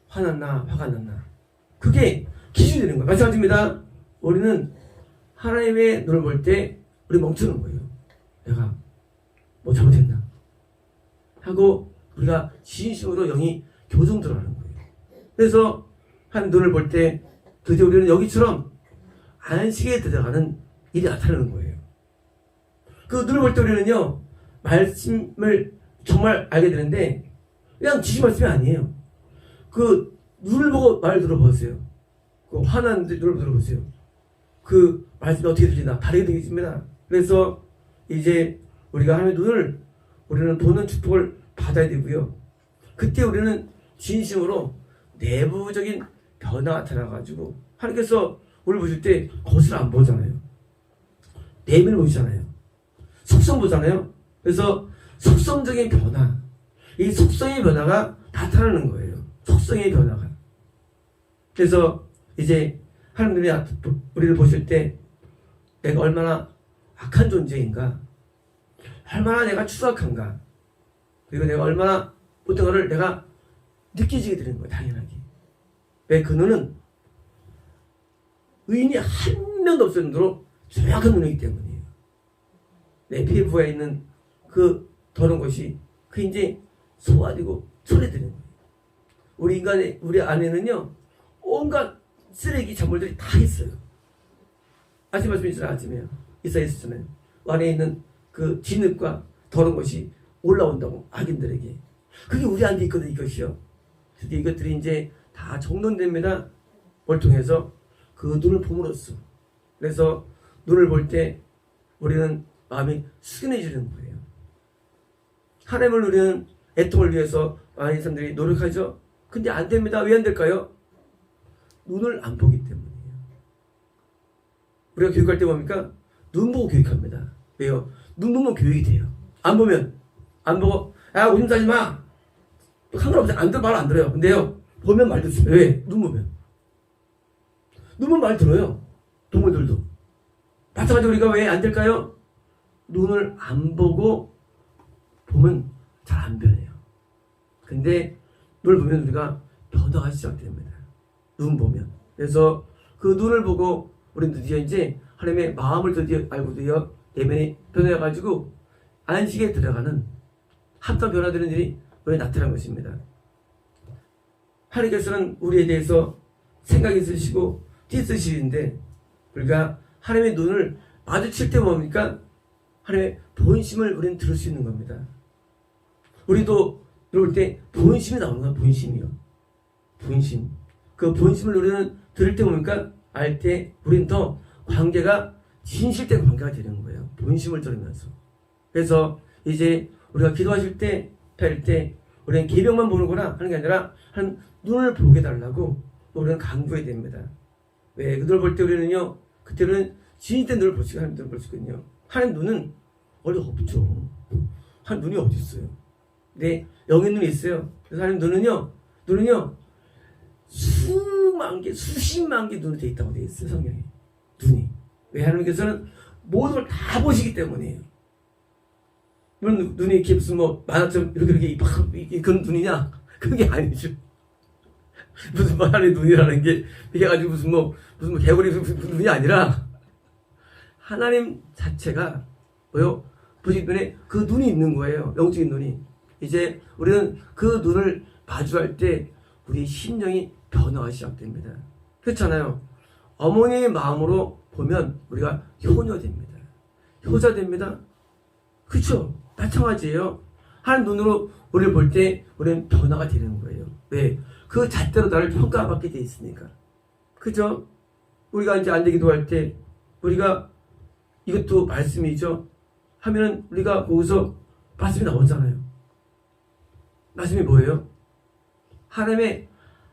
화났나 화가 났나. 그게 기준이 되는 거예요. 마찬가지입니다. 우리는 하나님의 눈을 볼 때 우리 멈추는 거예요. 내가 뭐 잘못했나 하고 우리가 진심으로 영이 교정 들어가는 거예요. 그래서 한 눈을 볼 때 드디어 우리는 여기처럼 안식에 들어가는 일이 나타나는 거예요. 그 눈을 볼 때 우리는요, 말씀을 정말 알게 되는데 그냥 지식 말씀이 아니에요. 그 눈을 보고 말 들어보세요. 그 화난 눈을 들어보세요. 그 말씀이 어떻게 들리나 다르게 들리십니다. 그래서 이제 우리가 하나님의 눈을 우리는 보는 축복을 받아야 되고요. 그때 우리는 진심으로 내부적인 변화가 나타나가지고 하나님께서 우리를 보실 때 겉을 안 보잖아요. 내면을 보시잖아요. 속성 보잖아요. 그래서 속성적인 변화, 이 속성의 변화가 나타나는 거예요. 속성의 변화가. 그래서 이제 하나님이 우리를 보실 때 내가 얼마나 악한 존재인가, 얼마나 내가 추악한가, 그리고 내가 얼마나 어떤 거를 내가 느끼지게 되는 거예요. 당연하게. 왜? 그 눈은 의인이 한 명도 없을 정도로 정확한 눈이기 때문이에요. 내 피부에 있는 그 더러운 것이 그 이제 소화되고 처리되는 거예요. 우리 안에는요, 온갖 쓰레기 작물들이 다 있어요. 아침 말씀이잖아요. 아침에요. 있었잖아요. 안에 있는 그 진흙과 더러운 것이 올라온다고, 악인들에게. 그게 우리 안에 있거든, 이것이요. 그래서 이것들이 이제 다 정돈됩니다. 뭘 통해서 그 눈을 봄으로써. 그래서 눈을 볼 때 우리는 마음이 숙연해지는 거예요. 하나님을 누리는 애통을 위해서 많은 사람들이 노력하죠. 근데 안 됩니다. 왜 안 될까요? 눈을 안 보기 때문이에요. 우리가 교육할 때 뭡니까? 눈 보고 교육합니다. 왜요? 눈 보면 교육이 돼요. 안 보면, 안 보고, 야, 오줌 싸지 마. 상관없어요. 말 안 들어요. 근데요, 보면 말 듣습니다. 왜? 눈 보면. 눈 보면 말 들어요. 동물들도. 마찬가지로 우리가 왜 안 될까요? 눈을 안 보고 보면 잘 안 변해요. 근데 눈을 보면 우리가 변화가 시작됩니다. 눈 보면. 그래서 그 눈을 보고 우리는 드디어 이제 하나님의 마음을 드디어 알고 드디어 내면이 변해가지고 안식에 들어가는 합당 변화되는 일이 우리에 나타난 것입니다. 하나님께서는 우리에 대해서 생각이 있으시고 뜻이시는데 우리가 하나님의 눈을 마주칠 때 뭡니까? 하나님의 본심을 우리는 들을 수 있는 겁니다. 우리도 들어올 때 본심이 나오는 거야. 본심이요. 본심. 그 본심을 우리는 들을 때 뭡니까? 알 때 우리는 더 관계가 진실된 관계가 되는 거예요. 본심을 들으면서. 그래서 이제 우리가 기도하실 때, 할 때 우리는 계명만 보는 거나 하는 게 아니라 한 눈을 보게 달라고 우리는 강구해야 됩니다. 왜? 그 눈을 볼 때 우리는요, 그때는 진실된 눈을 볼 수, 하나님 눈을 볼 수 있거든요. 하나님 눈은 원래 없죠. 하나님 눈이 어디 있어요? 네, 영의 눈이 있어요. 그래서 하나님 눈은요, 수만 개, 수십만 개 눈이 돼 있다고 돼 있어요, 성경에. 눈이. 왜? 하나님께서는 모든 걸 다 보시기 때문이에요. 물론 눈이 이렇게 무슨 만화처럼 이렇게 그런 눈이냐? 그런 게 아니죠. 무슨 하나님의 눈이라는 게, 이게 가지고 무슨 개구리 눈이 아니라, 하나님 자체가, 보시기 눈에 그 눈이 있는 거예요. 영적인 눈이. 이제 우리는 그 눈을 마주할 때, 우리 심령이 변화가 시작됩니다. 그렇잖아요. 어머니의 마음으로 보면 우리가 효녀됩니다. 효자됩니다. 그렇죠? 마찬가지예요. 하나님 눈으로 우리를 볼 때 우리는 변화가 되는 거예요. 왜? 그 잣대로 나를 평가받게 돼 있으니까. 그죠? 우리가 이제 안되기도 할 때 우리가 이것도 말씀이죠. 하면은 우리가 거기서 말씀이 나오잖아요. 말씀이 뭐예요? 하나님의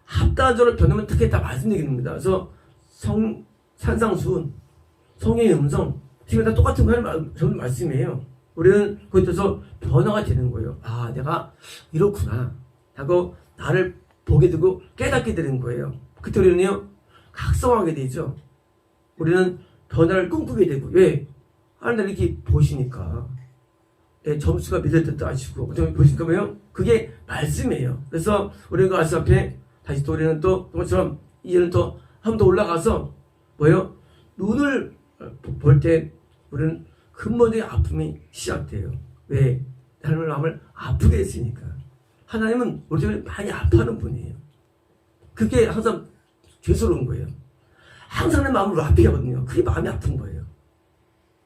합당적으로 변하면 특히 다 말씀드립니다. 그래서 산상수훈, 성령의 음성, 지금 다 똑같은 거 하는 저는 말씀이에요. 우리는 거기에 따라서 변화가 되는 거예요. 아, 내가 이렇구나 하고 나를 보게 되고 깨닫게 되는 거예요. 그때 우리는요, 각성하게 되죠. 우리는 변화를 꿈꾸게 되고. 왜? 하나님 이렇게 보시니까. 점수가 믿을 듯도 아시고 보시니까 뭐예요? 그게 말씀이에요. 그래서 우리는 그 말씀 앞에 다시 또 우리는 또 그것처럼 이제는 또 한 번 더 올라가서 뭐예요? 눈을 볼 때 우리는 근본적인 아픔이 시작돼요. 왜? 하나님의 마음을 아프게 했으니까. 하나님은 우리 때문에 많이 아파하는 분이에요. 그게 항상 죄스러운 거예요. 항상 내 마음을 아프게 하거든요. 그게 마음이 아픈 거예요.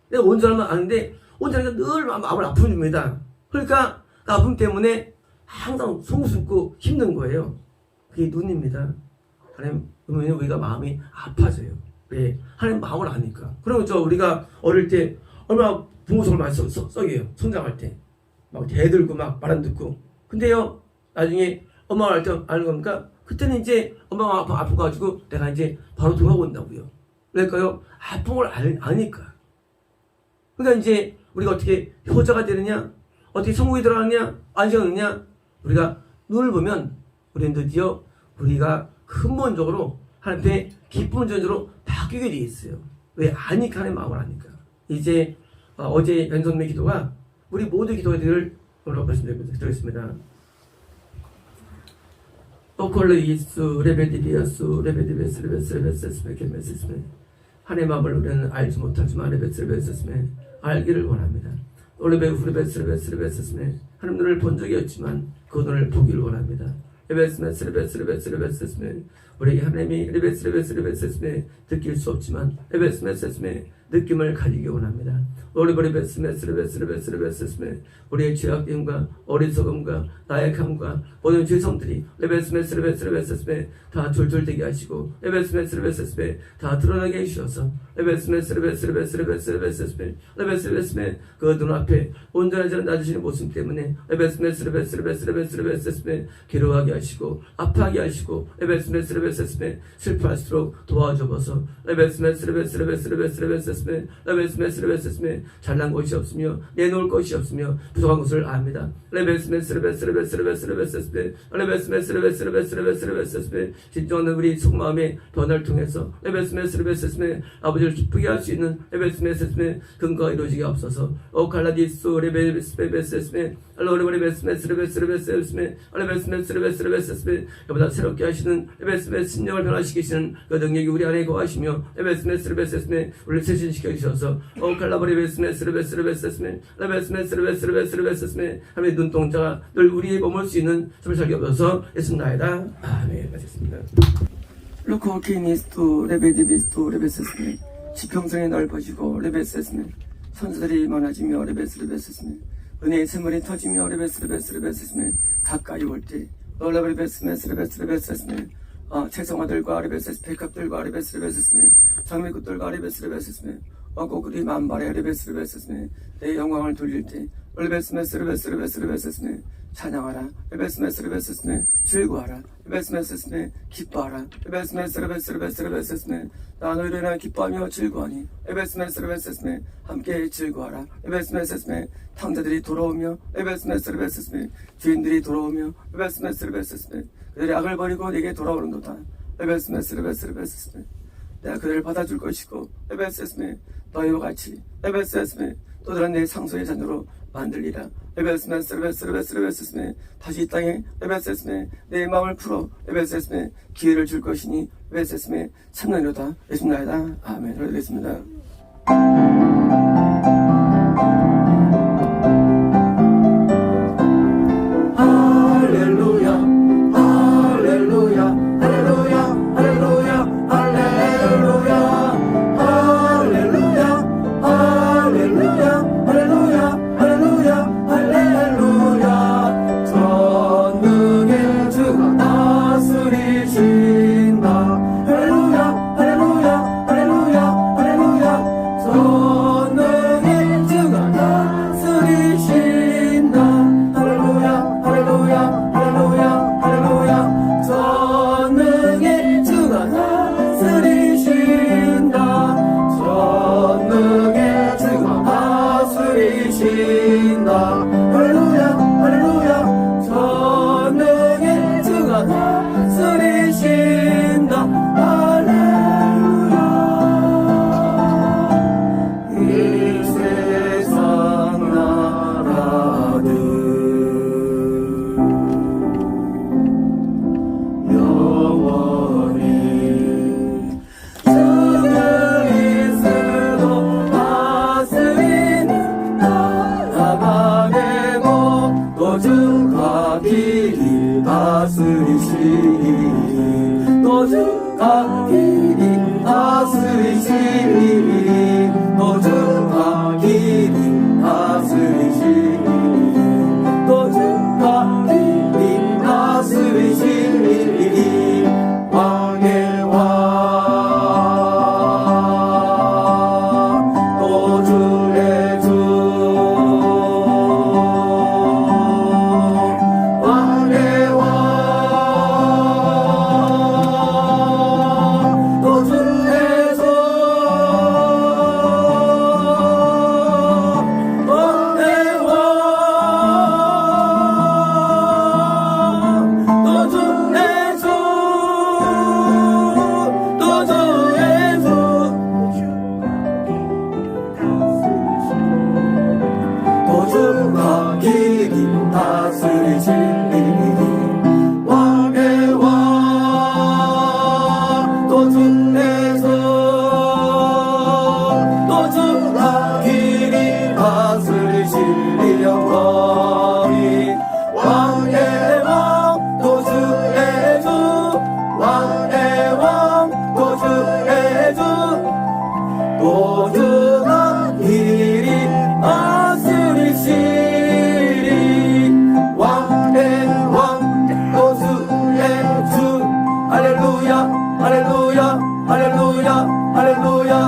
내가 온전하면 아는데 온전하니까 늘 마음을 아프게 줍니다. 그러니까 그 아픔 때문에 항상 송숨고 힘든 거예요. 그게 눈입니다. 하나님, 우리가 마음이 아파져요. 왜? 하나님 마음을 아니까. 그러면 우리가 어릴 때 얼마나 부모 속을 많이 썩여요. 성장할 때. 막 대들고 막 말 안 듣고. 근데요, 나중에 엄마가 알 때 아는 겁니까? 그때는 이제 엄마가 아파가지고 내가 이제 바로 돌아온다고요. 그러니까요, 아픔을 아니까. 그러니까 이제 우리가 어떻게 효자가 되느냐? 어떻게 성공이 들어가느냐? 안식하느냐? 우리가 눈을 보면 우리는 드디어 우리가 근본적으로 하나님의 기쁨 전으로 바뀌게 돼 있어요. 왜? 아니까, 하나님의 마음을 아니까. 이제 어제 연선의 기도가 우리 모두 기도를 말씀드리겠습니다. 오컬레 이수 레베디비아스 레베디베스 게메스스메. 하나님의 마음을 우리는 알지 못하지만 레베스메 알기를 원합니다. 레베스메 하나님 눈을 본 적이 없지만 그 눈을 보기를 원합니다. 레베스메 우리에게 하나님이 레베스메 느낄 수 없지만 레베스메 느낌을 가지기 원합니다. 레베스메 우리의 죄악됨과 어리석음과 나약함과 모든 죄성들이 레베스메 다 졸졸되게 하시고 레베스메 다 드러나게 해주셔서 레베스메 그 눈앞에 온전하지 않은 낮으시는 모습 때문에 레베스메 괴로워하게 하시고 아파하게 하시고 레베스메 슬퍼할수록 도와줘서 레베스메 레베스메 레베스메 레베스메 잘난 것이 없으며 내놓을 것이 없으며 부족한 것을 압니다. 레베스메 레베스메 레베스메 진정한 우리 속마음의 변화를 통해서 레베스메 아버지를 기쁘게 할 수 있는 레베스메 근거가 이루어지게 없어서 오 칼라디소 레베스메 그보다 새롭게 하시는 레베스메 신령을 변화시키시는 그 능력이 우리 안에 거하시며 레베스메 우리를 세신시켜 주셔서 오 칼라버리 레베스메 하나님의 눈동자가 늘 우리의 머물 수 있는 숨을 살게 없어서 예수나이다. 아멘. 맞습니다. 로코키니스토 레베디비스토 레베스메 지평성이 넓어지고 레베스메 선수들이 많아지며 레베스메 은혜의 샘물이 터지며 레베스메 가까이 올때 레베스메 채성아들과 레베스메 백합들과 레베스메 장미꽃들과 레베스메 왕국들이 만발해 레베스메 내 영광을 돌릴 때 레베스메 찬양하라 레베스메 즐거워하라 레베스메 기뻐하라 레베스메 나 너희로 인하여 기뻐하며 즐거워하니 레베스메 함께 즐거워하라 레베스메 탕자들이 돌아오며 레베스메 주인들이 돌아오며 레베스메 그들의 악을 버리고 내게 돌아오는도다 레베스메 내가 그들을 받아줄 것이고 레베스메 너희와 같이 레베스메 또 다른 내 상소의 잔으로 만들리라 레베스메 다시 이 땅에 레베스메 내 마음을 풀어 레베스메 기회를 줄 것이니 레베스메 참나이로다 예수나이다 아멘. 기도드리겠습니다. 할렐루야 할렐루야 할렐루야 할렐루야 할렐루야 할렐루야 할렐루야 할렐루야 할렐루야 할렐루야 전능의 주가 다스리신다 할렐루야 할렐루야 할렐루야 할렐루야 전능의 주가 다스리신다 할렐루야 할렐루야 할렐루야 할렐루야 전능의 주가 다스리신다 전능의 주가 다스리신다 할렐루야 할렐루야 전능의 주가 다스리신다 할렐루야 이 세상 나라들 영원히 주를 이스도 다스리는 나라가 되고 또 주가 길이 다스리시니 또 주가 길이 다스리시니 또 주가 길이 다스리시니 또 주가 길이 다스리시니 왕의 왕 또 주의 주 왕의 왕 또 주의 주 왕의 왕 또 주의 주 또 주의 주 또 주가 길이 다스리시니 왕의 왕 또 주의 주 또 주가 길이 다스리시니 영원히 왕의 왕 또 주의 주 왕의 왕 또 주의 주 또 주가 길이 다스리시니 왕의 왕 또 주의 주 할렐루야 할렐루야 할렐루야 할렐루야